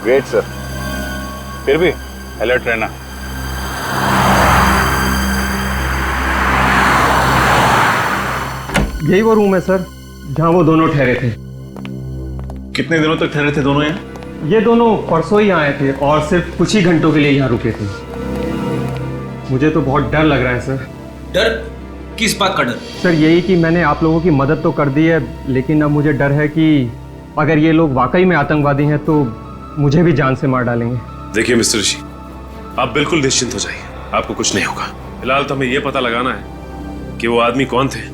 Great sir. फिर भी अलर्ट रहना। यही वो रूम है सर जहाँ वो दोनों ठहरे थे। कितने दिनों तक ठहरे थे दोनों यहाँ? ये दोनों परसों ही आए थे और सिर्फ कुछ ही घंटों के लिए यहाँ रुके थे। मुझे तो बहुत डर लग रहा है सर। डर? किस बात का डर? सर यही कि मैंने आप लोगों की मदद तो कर दी है, लेकिन अब मुझे डर है कि अगर ये लोग वाकई में आतंकवादी हैं तो मुझे भी जान से मार डालेंगे। देखिए मिस्टर ऋषि, आप बिल्कुल निश्चिंत हो जाइए, आपको कुछ नहीं होगा। फिलहाल तो हमें यह पता लगाना है कि वो आदमी कौन थे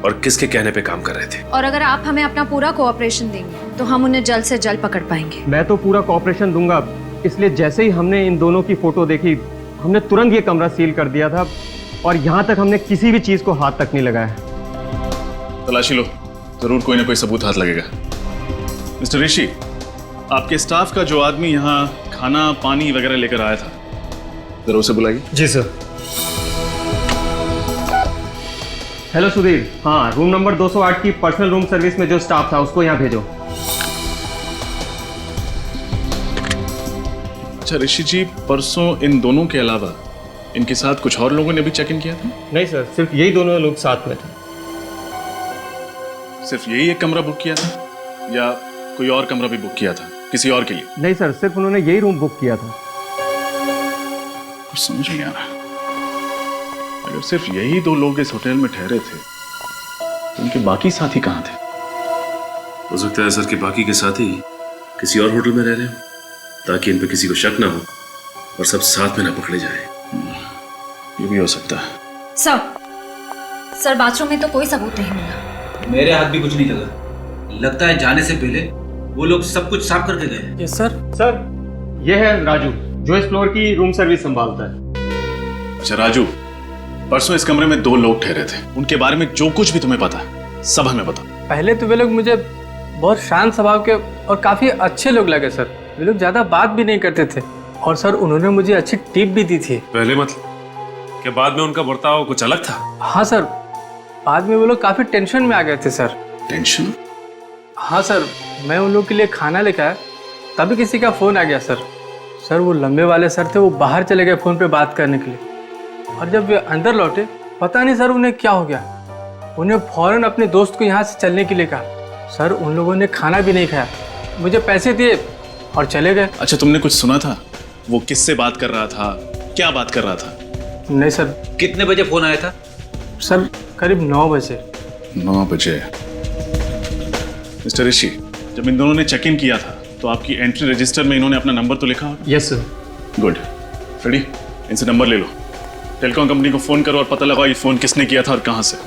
और किसके कहने पे काम कर रहे थे। और अगर आप हमें अपना पूरा कोऑपरेशन देंगे तो हम उन्हें जल्द से जल्द पकड़ पाएंगे। मैं तो पूरा कोऑपरेशन दूंगा, इसलिए जैसे ही हमने इन दोनों की फोटो देखी हमने तुरंत ये कमरा सील कर दिया था और यहाँ तक हमने किसी भी चीज को हाथ तक नहीं लगाया। तलाशी लो, जरूर कोई ना कोई सबूत हाथ लगेगा। मिस्टर ऋषि, आपके स्टाफ का जो आदमी यहाँ खाना पानी वगैरह लेकर आया था, जरा उसे बुलाइए। जी सर। हेलो सुधीर, हाँ रूम नंबर 208 की पर्सनल रूम सर्विस में जो स्टाफ था उसको यहाँ भेजो। अच्छा ऋषि जी, परसों इन दोनों के अलावा इनके साथ कुछ और लोगों ने भी चेक इन किया था? नहीं सर, सिर्फ यही दोनों लोग साथ में थे। सिर्फ यही एक कमरा बुक किया था या कोई और कमरा भी बुक किया था किसी और के लिए? नहीं सर, सिर्फ उन्होंने यही रूम बुक किया था। कुछ समझ नहीं आ रहा। अगर सिर्फ यही 2 लोग इस होटल में ठहरे थे तो उनके बाकी साथी कहाँ थे? हो सकता है सर कि बाकी के साथी किसी और होटल में रह रहे हो ताकि इन पे किसी को शक ना हो और सब साथ में ना पकड़े जाए। ये भी हो सकता है। सर बाथरूम में तो कोई सबूत नहीं मिला। मेरे हाथ भी कुछ नहीं लगा। लगता है जाने से पहले वो लोग सब कुछ साफ करके गए? Yes sir. सर ये है राजू जो इस फ्लोर की रूम सर्विस संभालता है। अच्छा राजू, परसों इस कमरे में 2 लोग ठहरे थे, उनके बारे में जो कुछ भी तुम्हें पता सब हमें बताओ। पहले तो वे लोग मुझे बहुत शांत स्वभाव के और काफ़ी अच्छे लोग लगे सर। वे लोग ज़्यादा बात भी नहीं करते थे और सर उन्होंने मुझे अच्छी टिप भी दी थी। पहले मतलब क्या बाद में उनका बर्ताव कुछ अलग था? हाँ सर, बाद में वो लोग काफ़ी टेंशन में आ गए थे सर। टेंशन? हाँ सर, मैं उन लोग के लिए खाना लेकर आया तभी किसी का फ़ोन आ गया सर। सर वो लंबे वाले सर थे, वो बाहर चले गए फ़ोन पे बात करने के लिए और जब वे अंदर लौटे पता नहीं सर उन्हें क्या हो गया। उन्हें फ़ौरन अपने दोस्त को यहाँ से चलने के लिए कहा। सर उन लोगों ने खाना भी नहीं खाया, मुझे पैसे दिए और चले गए। अच्छा तुमने कुछ सुना था? वो किससे बात कर रहा था, क्या बात कर रहा था? नहीं सर। कितने बजे फ़ोन आया था? सर करीब 9 बजे। 9 बजे। मिस्टर ऋषि, जब इन दोनों ने चेक इन किया था तो आपकी एंट्री रजिस्टर में इन्होंने अपना नंबर तो लिखा होगा? Yes sir. गुड। रेडी, इनसे नंबर ले लो, टेलीकॉम कंपनी को फोन करो और पता लगाओ ये फोन किसने किया था और कहां से।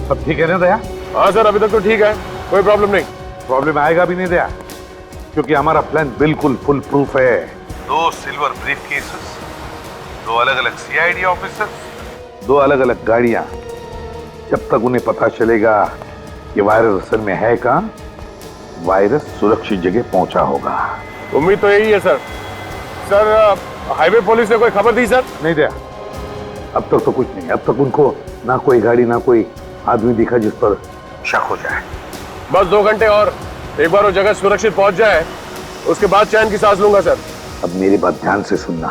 सब ठीक है ना दया? हाँ सर, अभी तक तो ठीक है, कोई प्रॉब्लम नहीं। प्रॉब्लम आएगा भी नहीं दया, क्योंकि हमारा प्लान बिल्कुल फुल प्रूफ है। 2 सिल्वर ब्रीफ केसेस, 2 अलग अलग सीआईडी ऑफिसर्स, 2 अलग अलग गाड़ियां। जब तक उन्हें पता चलेगा कि वायरस असल में है कहां, वायरस सुरक्षित जगह पहुंचा होगा। उम्मीद तो यही है सर। सर हाईवे पुलिस ने कोई खबर दी सर? नहीं दिया, अब तक तो कुछ नहीं। अब तक उनको ना कोई गाड़ी ना कोई आदमी दिखा जिस पर शक हो जाए। बस 2 घंटे और, एक बार वो जगह सुरक्षित पहुंच जाए उसके बाद चैन की सांस लूंगा सर। अब मेरी बात ध्यान से सुनना।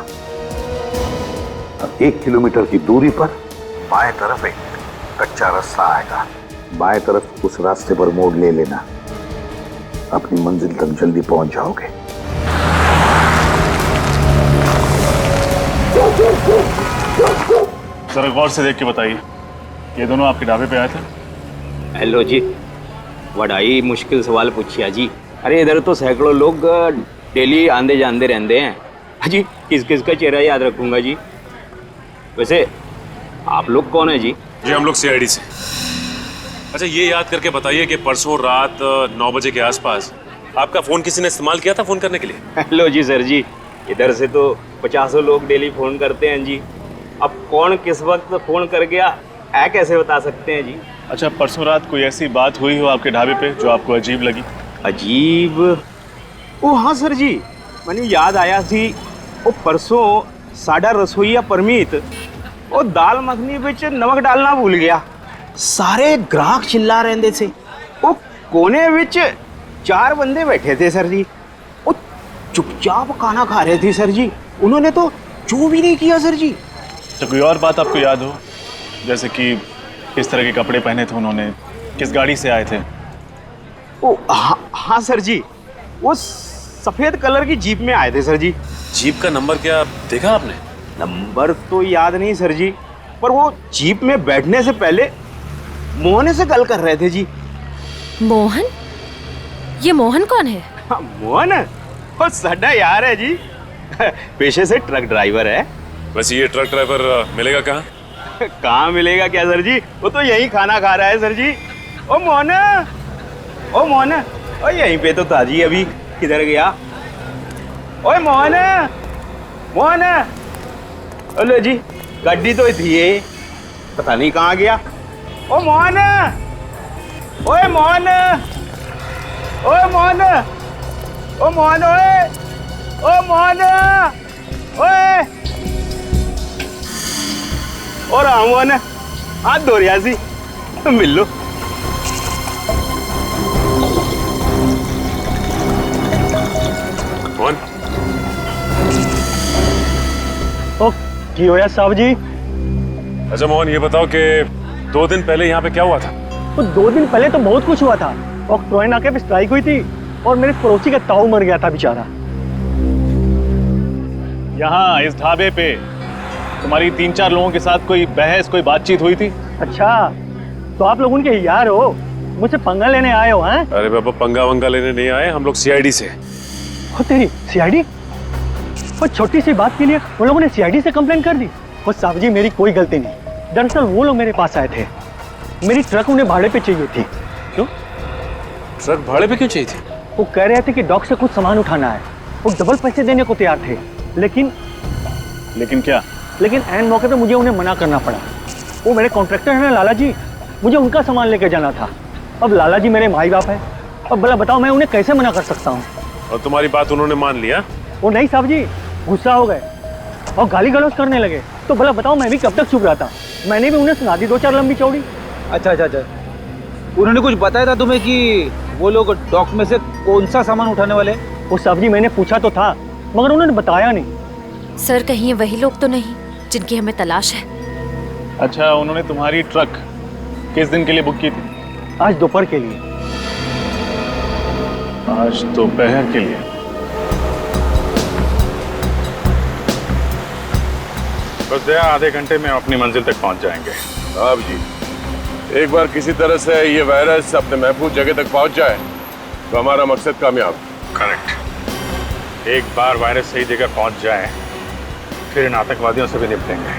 अब 1 किलोमीटर की दूरी पर बाएं तरफ एक कच्चा रास्ता आएगा, बाएं तरफ उस रास्ते पर मोड़ ले लेना, अपनी मंजिल तक जल्दी पहुंच जाओगे। जरा गौर से देख के बताइए, ये दोनों आपके ढाबे पे आए थे? हेलो जी, बड़ाई मुश्किल सवाल पूछिया जी। अरे इधर तो सैकड़ों लोग डेली आंदे जांदे रहते हैं जी, किस किस का चेहरा याद रखूंगा जी। वैसे आप लोग कौन है जी? जी हम लोग सीआईडी से। अच्छा ये याद करके बताइए कि परसों रात 9 बजे के आसपास आपका फोन किसी ने इस्तेमाल किया था फोन करने के लिए? हेलो जी सर जी, इधर से तो 50 लोग डेली फोन करते हैं जी। अब कौन किस वक्त फोन कर गया है कैसे बता सकते हैं जी। अच्छा परसों रात कोई ऐसी बात हुई हो आपके ढाबे पे जो आपको अजीब लगी? अजीब? ओ हाँ सर जी, मैंने याद आया थी। वो परसों साडा रसोईया परमीत वो दाल मखनी बिच नमक डालना भूल गया। सारे ग्राहक चिल्ला रहे थे। वो कोने विच 4 बंदे बैठे थे सर जी, वो चुपचाप खाना खा रहे थे सर जी। उन्होंने तो चू भी नहीं किया सर जी। तो कोई और बात आपको याद हो, जैसे कि किस तरह के कपड़े पहने थे उन्होंने, किस गाड़ी से आए थे? ओ हाँ सर जी, वो सफेद कलर की जीप में आए थे सर जी। जीप का नंबर क्या देखा आपने? नंबर तो याद नहीं सर जी, पर वो जीप में बैठने से पहले मोहन से गल कर रहे थे जी। मोहन? ये मोहन कौन है? मोहन वो साडा यार है जी, पेशे से ट्रक ड्राइवर है। वैसे ये ट्रक ड्राइवर मिलेगा कहाँ? कहाँ मिलेगा क्या सर जी, वो तो यही खाना खा रहा है सर जी। ओ मोहन, ओ मोहन, ओ यहीं पे तो था जी, अभी किधर गया? ओए मोहन, मोहन, हेलो जी, गाड़ी तो थी ये, पता नहीं कहाँ गया। ओ मोहन, ओए मोहन, ओए मोहन, ओ मोहन, ओए, ओ मोहन, ओए। और मोहन हाथ धो रिया सी, मिल लो। मोहन ओ की होया साहब जी? अच्छा मोहन ये बताओ कि 2 दिन पहले यहाँ पे क्या हुआ था? तो 2 दिन पहले तो बहुत कुछ हुआ था। और ट्रोय नाके पे स्ट्राइक हुई थी और मेरे पड़ोसी का ताऊ मर गया था बेचारा। यहाँ इस ढाबे पे तुम्हारी 3-4 लोगों के साथ कोई बहस, कोई बातचीत हुई थी? अच्छा तो आप लोग उनके यार हो, मुझसे पंगा लेने आए हो? हैं? अरे बाबा पंगा वंगा लेने नहीं आए, हम लोग सीआईडी से। हो तेरी सीआईडी? वो छोटी सी बात के लिए उन लोगों ने सीआईडी से कंप्लेंट कर दी। वो साहब जी मेरी कोई गलती नहीं, दरअसल वो लोग मेरे पास आए थे मेरी ट्रक उन्हें भाड़े पे चाहिए थी। क्यों? ट्रक भाड़े पे क्यों चाहिए थी? वो कह रहे थे कि डॉक से कुछ सामान उठाना है। वो डबल पैसे देने को तैयार थे, लेकिन क्या? लेकिन एन मौके पे मुझे उन्हें मना करना पड़ा। वो मेरे कॉन्ट्रैक्टर हैं ना लाला जी, मुझे उनका सामान लेके जाना था। अब लाला जी मेरे माई बाप है, अब भला बताओ मैं उन्हें कैसे मना कर सकता हूँ? और तुम्हारी बात उन्होंने मान लिया? वो नहीं साहब जी, गुस्सा हो गए और गाली गलौज करने लगे। तो भला बताओ मैं भी कब तक चुप रहता? मैंने भी उन्हें सुना दी 2-4 लंबी चौड़ी। अच्छा। उन्होंने कुछ बताया था तुम्हें कि वो लोग डॉक में से कौन सा सामान उठाने वाले? वो साहब जी मैंने पूछा तो था, मगर उन्होंने बताया नहीं। सर कहीं ये वही लोग तो नहीं जिनकी हमें तलाश है? अच्छा, उन्होंने तुम्हारी ट्रक किस दिन के लिए बुक की थी? आज दोपहर के लिए। आज दोपहर के लिए? बस दया, आधे घंटे में अपनी मंजिल तक पहुंच जाएंगे। साहब जी, एक बार किसी तरह से ये वायरस अपने महफूज जगह तक पहुंच जाए तो हमारा मकसद कामयाब। करेक्ट। एक बार वायरस सही जगह पहुंच जाए फिर इन आतंकवादियों से भी निपटेंगे।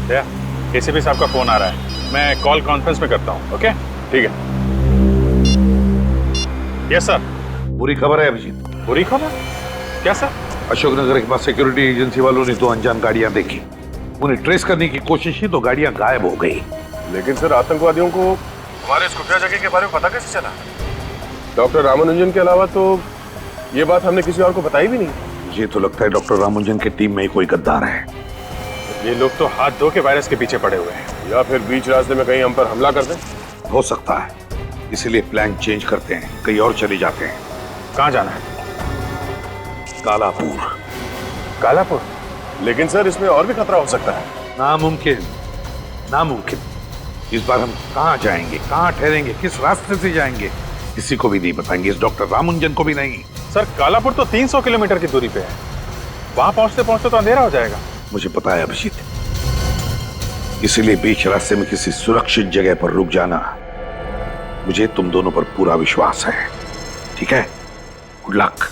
दया, एसीपी साहब का फोन आ रहा है, मैं कॉल कॉन्फ्रेंस में करता हूँ। ओके, ठीक है। Yes sir. बुरी खबर है अभिजीत। बुरी खबर? क्या सर? अशोकनगर के पास सिक्योरिटी एजेंसी वालों ने 2 अनजान गाड़ियां देखी। उन्हें ट्रेस करने की कोशिश की तो गाड़ियां गायब हो गई। लेकिन सर, आतंकवादियों को हमारे इस खुफिया जगह के बारे में पता कैसे चला? डॉक्टर रामानुजन के अलावा तो ये बात हमने किसी और को बताई भी नहीं। मुझे तो लगता है डॉक्टर रामानुजन की टीम में ही कोई गद्दार है। ये लोग तो हाथ धो के वायरस के पीछे पड़े हुए हैं। या फिर बीच रास्ते में कहीं हम पर हमला कर दें। हो सकता है, इसलिए प्लान चेंज करते हैं, कहीं और चले जाते हैं। कहाँ जाना है? कालापुर। कालापुर? लेकिन सर, इसमें और भी खतरा हो सकता है। नामुमकिन। इस बार हम कहाँ जाएंगे, कहाँ ठहरेंगे, किस रास्ते से जाएंगे, किसी को भी नहीं बताएंगे, इस डॉक्टर रामानुजन को भी नहीं। सर, कालापुर तो 300 किलोमीटर की दूरी पे है। वहां पहुंचते पहुंचते तो अंधेरा हो जाएगा। मुझे पता है अभिजीत, इसलिए बीच रास्ते में किसी सुरक्षित जगह पर रुक जाना। मुझे तुम दोनों पर पूरा विश्वास है, ठीक है? Good luck.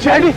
डैडी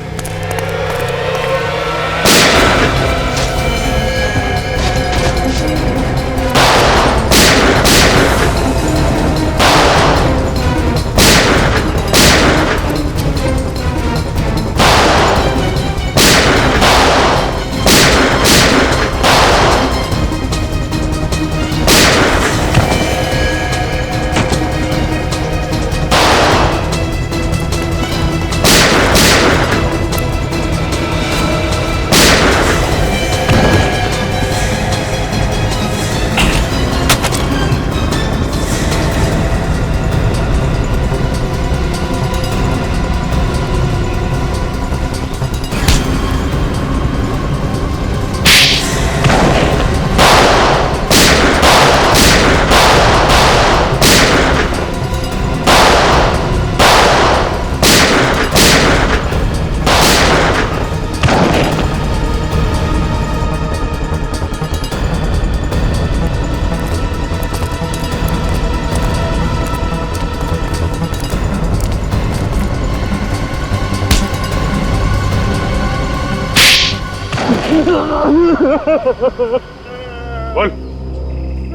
बोल,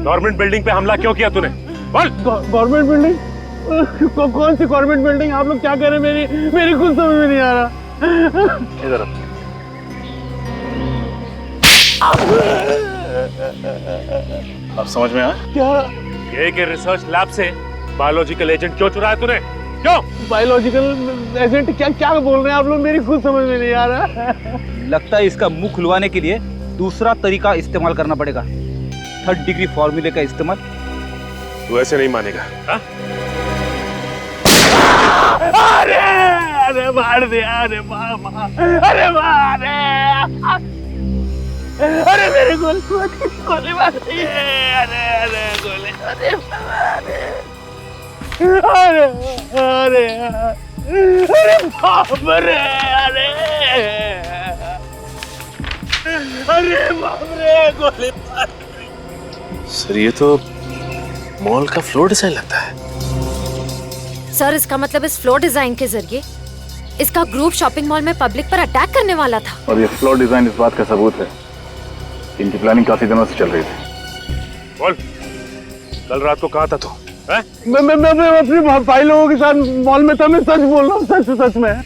गवर्नमेंट बिल्डिंग पे हमला क्यों किया तूने? बोल। Government building? कौन सी गवर्नमेंट बिल्डिंग? आप लोग क्या कह रहे हैं? मेरी कुछ समझ में नहीं आ रहा। इधर अब समझ में आया? क्या? ये के रिसर्च लैब से बायोलॉजिकल एजेंट क्यों चुराया तूने? क्यों? Biological agent? क्या बोल रहे हैं आप लोग? मेरी खुद समझ में नहीं आ रहा। लगता है इसका मुंह खुलवाने के लिए दूसरा तरीका इस्तेमाल करना पड़ेगा, 3rd डिग्री फॉर्मूले का इस्तेमाल। तू ऐसे नहीं मानेगा। हाँ? अरे मार दिया, अरे मार, अरे मेरे गोली मार दी है, अरे गोली, अरे बाप रे, अरे बाप रे, गोली मार। सर ये तो मॉल का फ्लोर डिजाइन लगता है। सर इसका मतलब इस फ्लोर डिजाइन के जरिए इसका ग्रुप शॉपिंग मॉल में पब्लिक पर अटैक करने वाला था। और ये फ्लोर डिजाइन इस बात का सबूत है, इनकी प्लानिंग काफी दिनों से चल रही थी। बोल, कल रात को कहाँ था तू? मैं अपने भाई लोगों के साथ मॉल में था। मैं सच बोल रहा हूँ, सच में।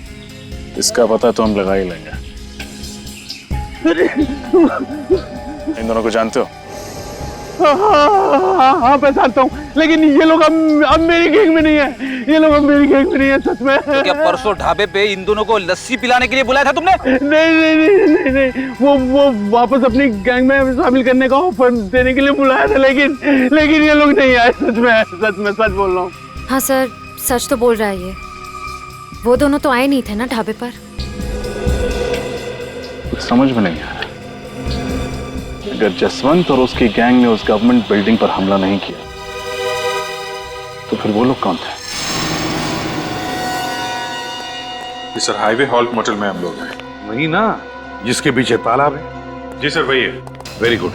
इसका पता तो हम लगा ही लेंगे। इन दोनों को जानते हो? हाँ पहचानता हूँ, लेकिन ये लोग अब मेरी गैंग में नहीं है। ये लोग अब मेरी गैंग में नहीं है, सच में। तो क्या परसों ढाबे पे इन दोनों को लस्सी पिलाने के लिए बुलाया था तुमने? नहीं, वो वापस अपनी गैंग में शामिल करने का ऑफर देने के लिए बुलाया था, लेकिन ये लोग नहीं आए। सच बोल रहा हूँ। हाँ सर, सच तो बोल रहा है ये। वो दोनों तो आए नहीं थे ना ढाबे पर। कुछ समझ में नहीं आ रहा। अगर जसवंत और उसकी गैंग ने उस गवर्नमेंट बिल्डिंग पर हमला नहीं किया तो फिर वो लोग कौन थे? सर, हाईवे हॉल्ट मोटल में हम लोग हैं। वही ना जिसके पीछे तालाब है? जी सर, वही है। वेरी गुड,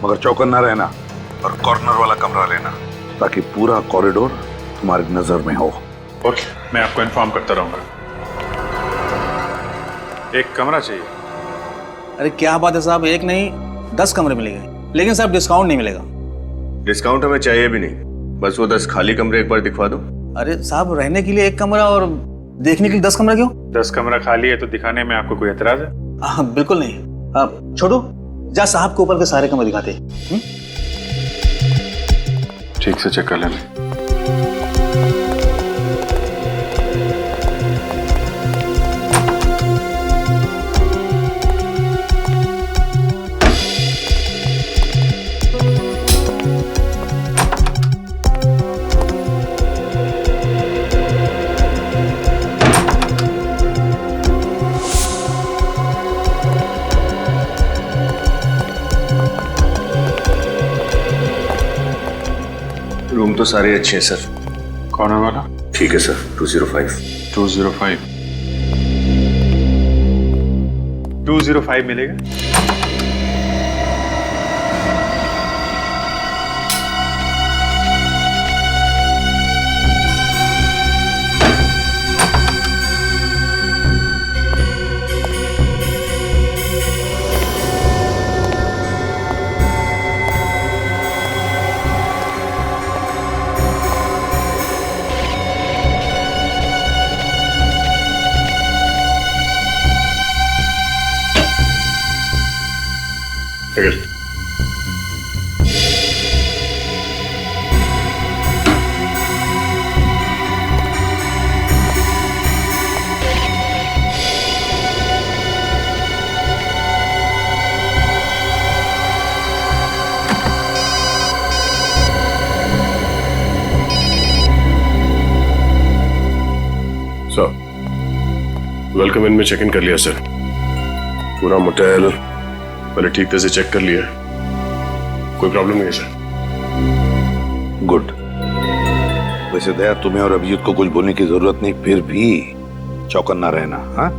मगर चौकन्ना रहना और कॉर्नर वाला कमरा लेना, ताकि पूरा कॉरिडोर तुम्हारी नजर में हो। ओके, मैं आपको इन्फॉर्म करता रहूंगा। एक कमरा चाहिए। अरे क्या बात है साहब, एक नहीं 10 कमरे मिलेंगे, लेकिन साहब डिस्काउंट नहीं मिलेगा। डिस्काउंट हमें चाहिए भी नहीं, बस वो 10 खाली कमरे एक बार दिखवा दो। अरे साहब, रहने के लिए 1 कमरा और देखने के लिए 10 कमरा क्यों? 10 कमरा खाली है तो दिखाने में आपको कोई एतराज है? बिल्कुल नहीं। छोटू, जा साहब के ऊपर के सारे कमरे दिखाते। ठीक से चेक कर लेना। रूम तो सारे अच्छे हैं सर। कॉर्नर वाला? ठीक है सर। 205 205 मिलेगा। सर, वेलकम इन में चेक इन कर लिया सर। पूरा मोटेल पहले ठीक तरह से चेक कर लिया, कोई प्रॉब्लम नहीं है सर। गुड। वैसे दया, तुम्हें और अभिजीत को कुछ बोलने की जरूरत नहीं, फिर भी चौकन्ना रहना। हाँ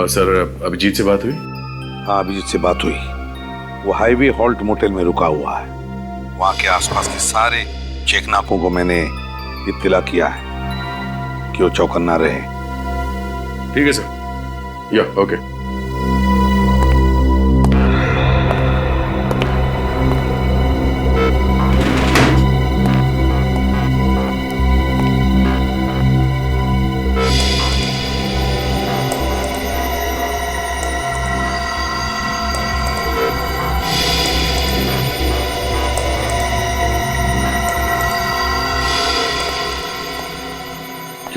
सर, अभिजीत से बात हुई? हाँ, अभिजीत से बात हुई। वो हाईवे हॉल्ट मोटेल में रुका हुआ है। वहां के आसपास के सारे चेकनाकों को मैंने इत्तला किया है कि वो चौकन्ना रहे। ठीक है सर। ओके।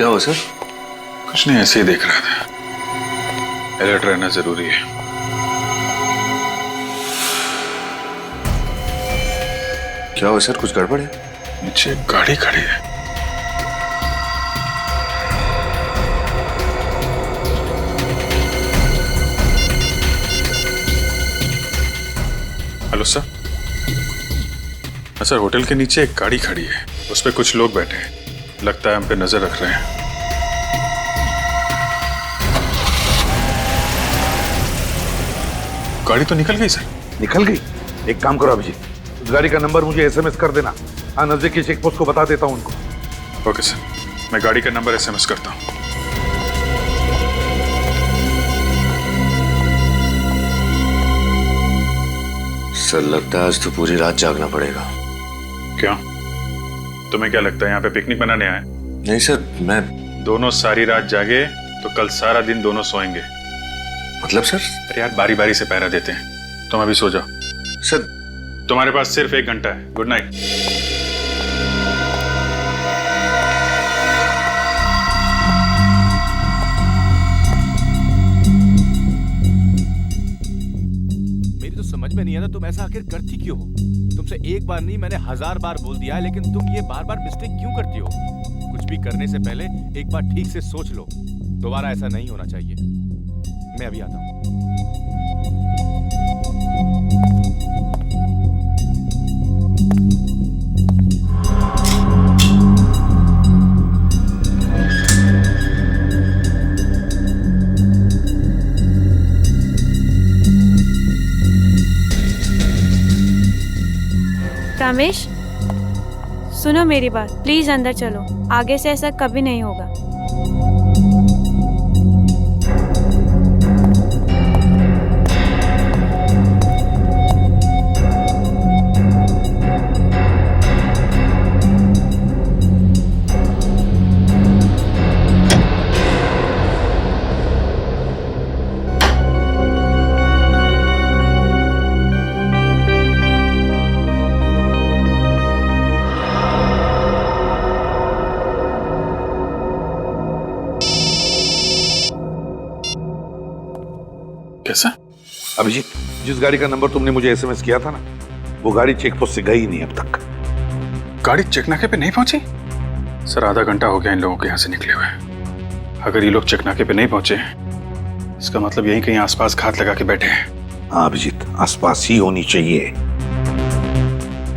क्या हुआ सर? कुछ नहीं, ऐसे ही देख रहा था। अलर्ट रहना जरूरी है। क्या हुआ सर, कुछ गड़बड़ है? नीचे गाड़ी खड़ी है। Hello sir. सर, होटल के नीचे एक गाड़ी खड़ी है, उस पर कुछ लोग बैठे हैं, लगता है हम पे नजर रख रहे हैं। गाड़ी तो निकल गई सर। निकल गई? एक काम करो अभिजीत, उस गाड़ी का नंबर मुझे एसएमएस कर देना। हाँ, नजदीकी चेक पोस्ट को बता देता हूँ उनको। ओके सर, मैं गाड़ी का नंबर एसएमएस करता हूँ। सर लगता है आज तो पूरी रात जागना पड़ेगा। क्यों? तुम्हें क्या लगता है यहाँ पे पिकनिक मनाने आए? नहीं सर, मैं दोनों सारी रात जागे तो कल सारा दिन दोनों सोएंगे। मतलब सर? अरे यार, बारी बारी से पहरा देते हैं। तुम अभी सो जाओ। सर तुम्हारे पास सिर्फ 1 घंटा है। Good night. मेरी तो समझ में नहीं आता तुम ऐसा आखिर करती क्यों हो? तुमसे एक बार नहीं, मैंने 1000 बार बोल दिया है, लेकिन तुम ये बार बार मिस्टेक क्यों करती हो? कुछ भी करने से पहले एक बार ठीक से सोच लो। दोबारा ऐसा नहीं होना चाहिए। मैं अभी आता हूँ। रमेश, सुनो मेरी बात, प्लीज अंदर चलो। आगे से ऐसा कभी नहीं होगा। कैसा? अभिजीत, जिस गाड़ी का नंबर तुमने मुझे एसएमएस किया था ना, वो गाड़ी चेक पोस्ट से गई नहीं अब तक। गाड़ी चेक नाके पे नहीं पहुंची? सर, आधा घंटा हो गया इन लोगों के यहाँ से निकले हुए। अगर ये लोग चेक नाके पे नहीं पहुंचे, इसका मतलब यहीं कहीं आसपास घात लगा के बैठे हैं। हाँ अभिजीत, आसपास ही होनी चाहिए।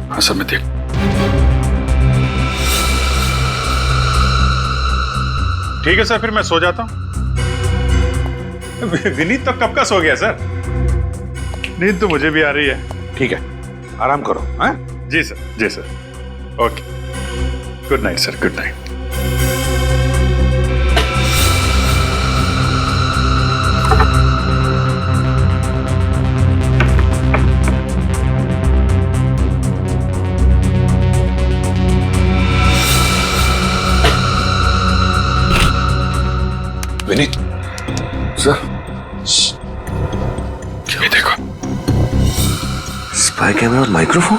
हाँ सर, मैं देख। ठीक है सर, फिर मैं सो जाता हूँ। विनीत तो कब का सो गया सर। नींद तो मुझे भी आ रही है। ठीक है, आराम करो। हाँ? जी सर, जी sir. Okay, good night sir, good night. Vineet sir, ये देखो, स्पाई कैमरा और माइक्रोफोन।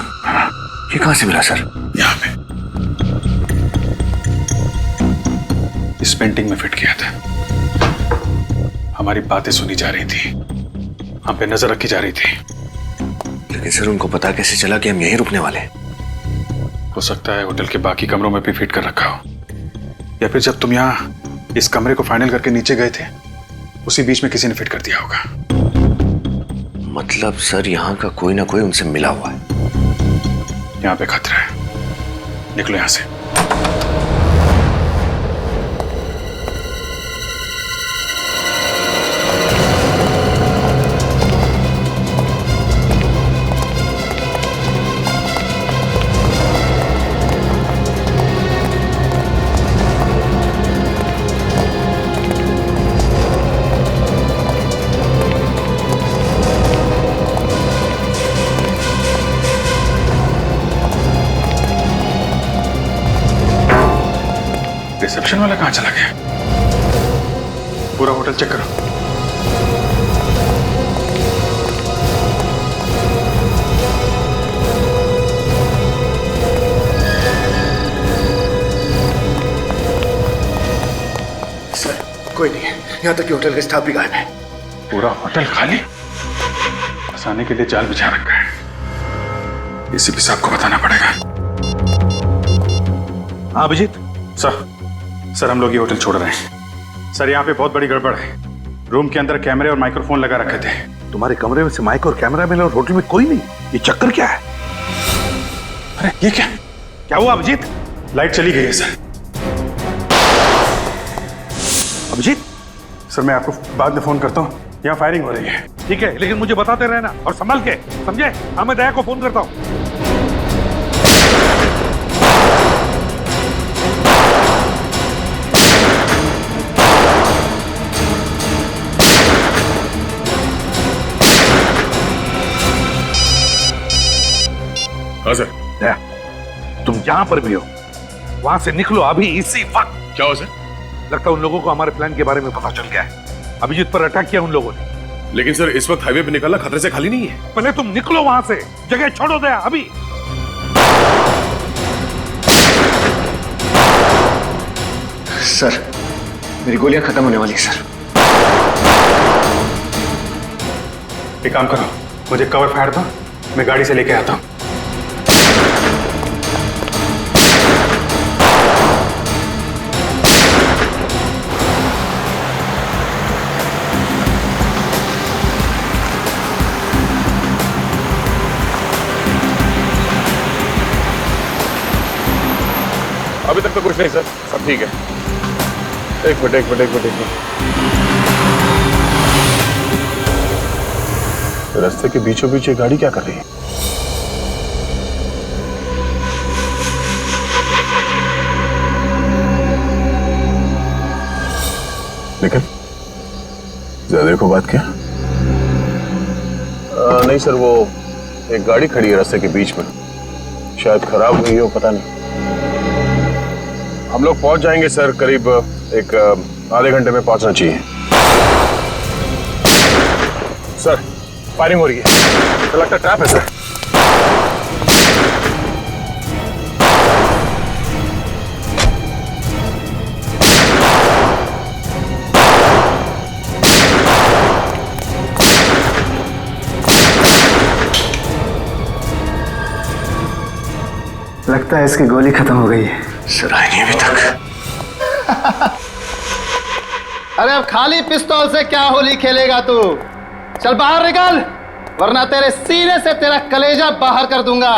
ये कहां से मिला सर? यहाँ पे इस पेंटिंग में फिट किया था। हमारी बातें सुनी जा रही थी, हम पे नजर रखी जा रही थी। लेकिन सर, उनको पता कैसे चला कि हम यहीं रुकने वाले? हो सकता है होटल के बाकी कमरों में भी फिट कर रखा हो, या फिर जब तुम यहाँ इस कमरे को फाइनल करके नीचे गए थे, उसी बीच में किसी ने फिट कर दिया होगा। मतलब सर, यहाँ का कोई ना कोई उनसे मिला हुआ है। यहाँ पे खतरा है, निकलो यहाँ से। रिसेप्शन वाला कहां चला गया? पूरा होटल चेक करो। कोई नहीं है, यहाँ तक कि होटल का स्टाफ भी गायब है। पूरा होटल खाली? फंसाने के लिए जाल बिछा रखा है। एसीपी साहब को बताना पड़ेगा। हाँ अभिजीत। सर हम लोग ये होटल छोड़ रहे हैं। सर यहाँ पे बहुत बड़ी गड़बड़ है। रूम के अंदर कैमरे और माइक्रोफोन लगा रखे थे। तुम्हारे कमरे में से माइक और कैमरा मिला और होटल में कोई नहीं? ये चक्कर क्या है? अरे ये क्या हुआ अभिजीत? लाइट चली गई है सर। अभिजीत? सर मैं आपको बाद में फोन करता हूँ, यहाँ फायरिंग हो रही है। ठीक है, लेकिन मुझे बताते रहना और संभल के, समझे? हाँ मैं दया को फोन करता हूँ। हाँ सर। दया, तुम जहां पर भी हो वहां से निकलो अभी, इसी वक्त। क्या हो सर? लगता है उन लोगों को हमारे प्लान के बारे में पता चल गया है। अभिजीत पर अटैक किया उन लोगों ने। लेकिन सर इस वक्त हाईवे पे निकलना खतरे से खाली नहीं है। पहले तुम निकलो वहां से, जगह छोड़ो दया अभी। सर मेरी गोलियां खत्म होने वाली है सर। एक काम करो, मुझे कवर फायर दो, मैं गाड़ी से लेके आता हूँ। अभी तक तो कुछ नहीं सर, सब ठीक है। एक मिनट। रास्ते के बीचों बीच ये गाड़ी क्या कर रही है? लेकिन ज्यादा देखो बात क्या? नहीं सर, वो एक गाड़ी खड़ी है रास्ते के बीच में, शायद खराब हुई हो, पता नहीं। हम लोग पहुंच जाएंगे सर, करीब एक आधे घंटे में पहुंचना चाहिए। सर फायरिंग हो रही है, तो लगता है ट्रैप है सर। लगता है इसकी गोली खत्म हो गई है। सर आई नहीं अभी तक। अरे अब खाली पिस्तौल से क्या होली खेलेगा तू? चल बाहर निकल, वरना तेरे सीने से तेरा कलेजा बाहर कर दूंगा।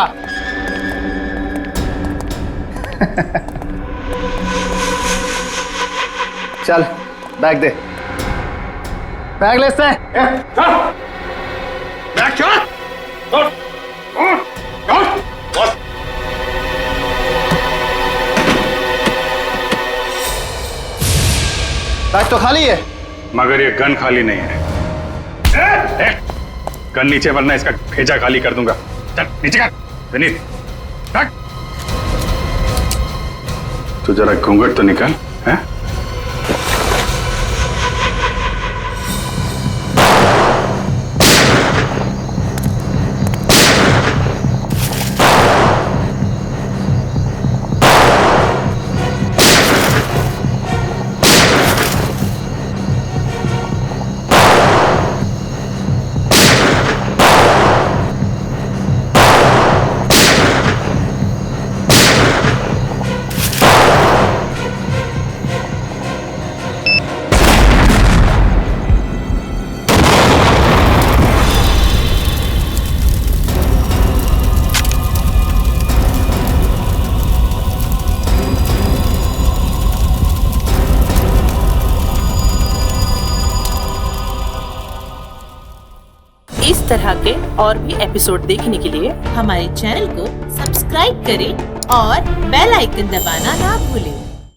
चल बैग दे, बैग ले से। बैग छोड़। बैग तो खाली है, मगर ये गन खाली नहीं है। गन नीचे, वरना इसका भेजा खाली कर दूंगा। चल नीचे कर विनीत। तो जरा घूंघट तो निकाल है? इस तरह के और भी एपिसोड देखने के लिए हमारे चैनल को सब्सक्राइब करें और बेल आइकन दबाना ना भूलें।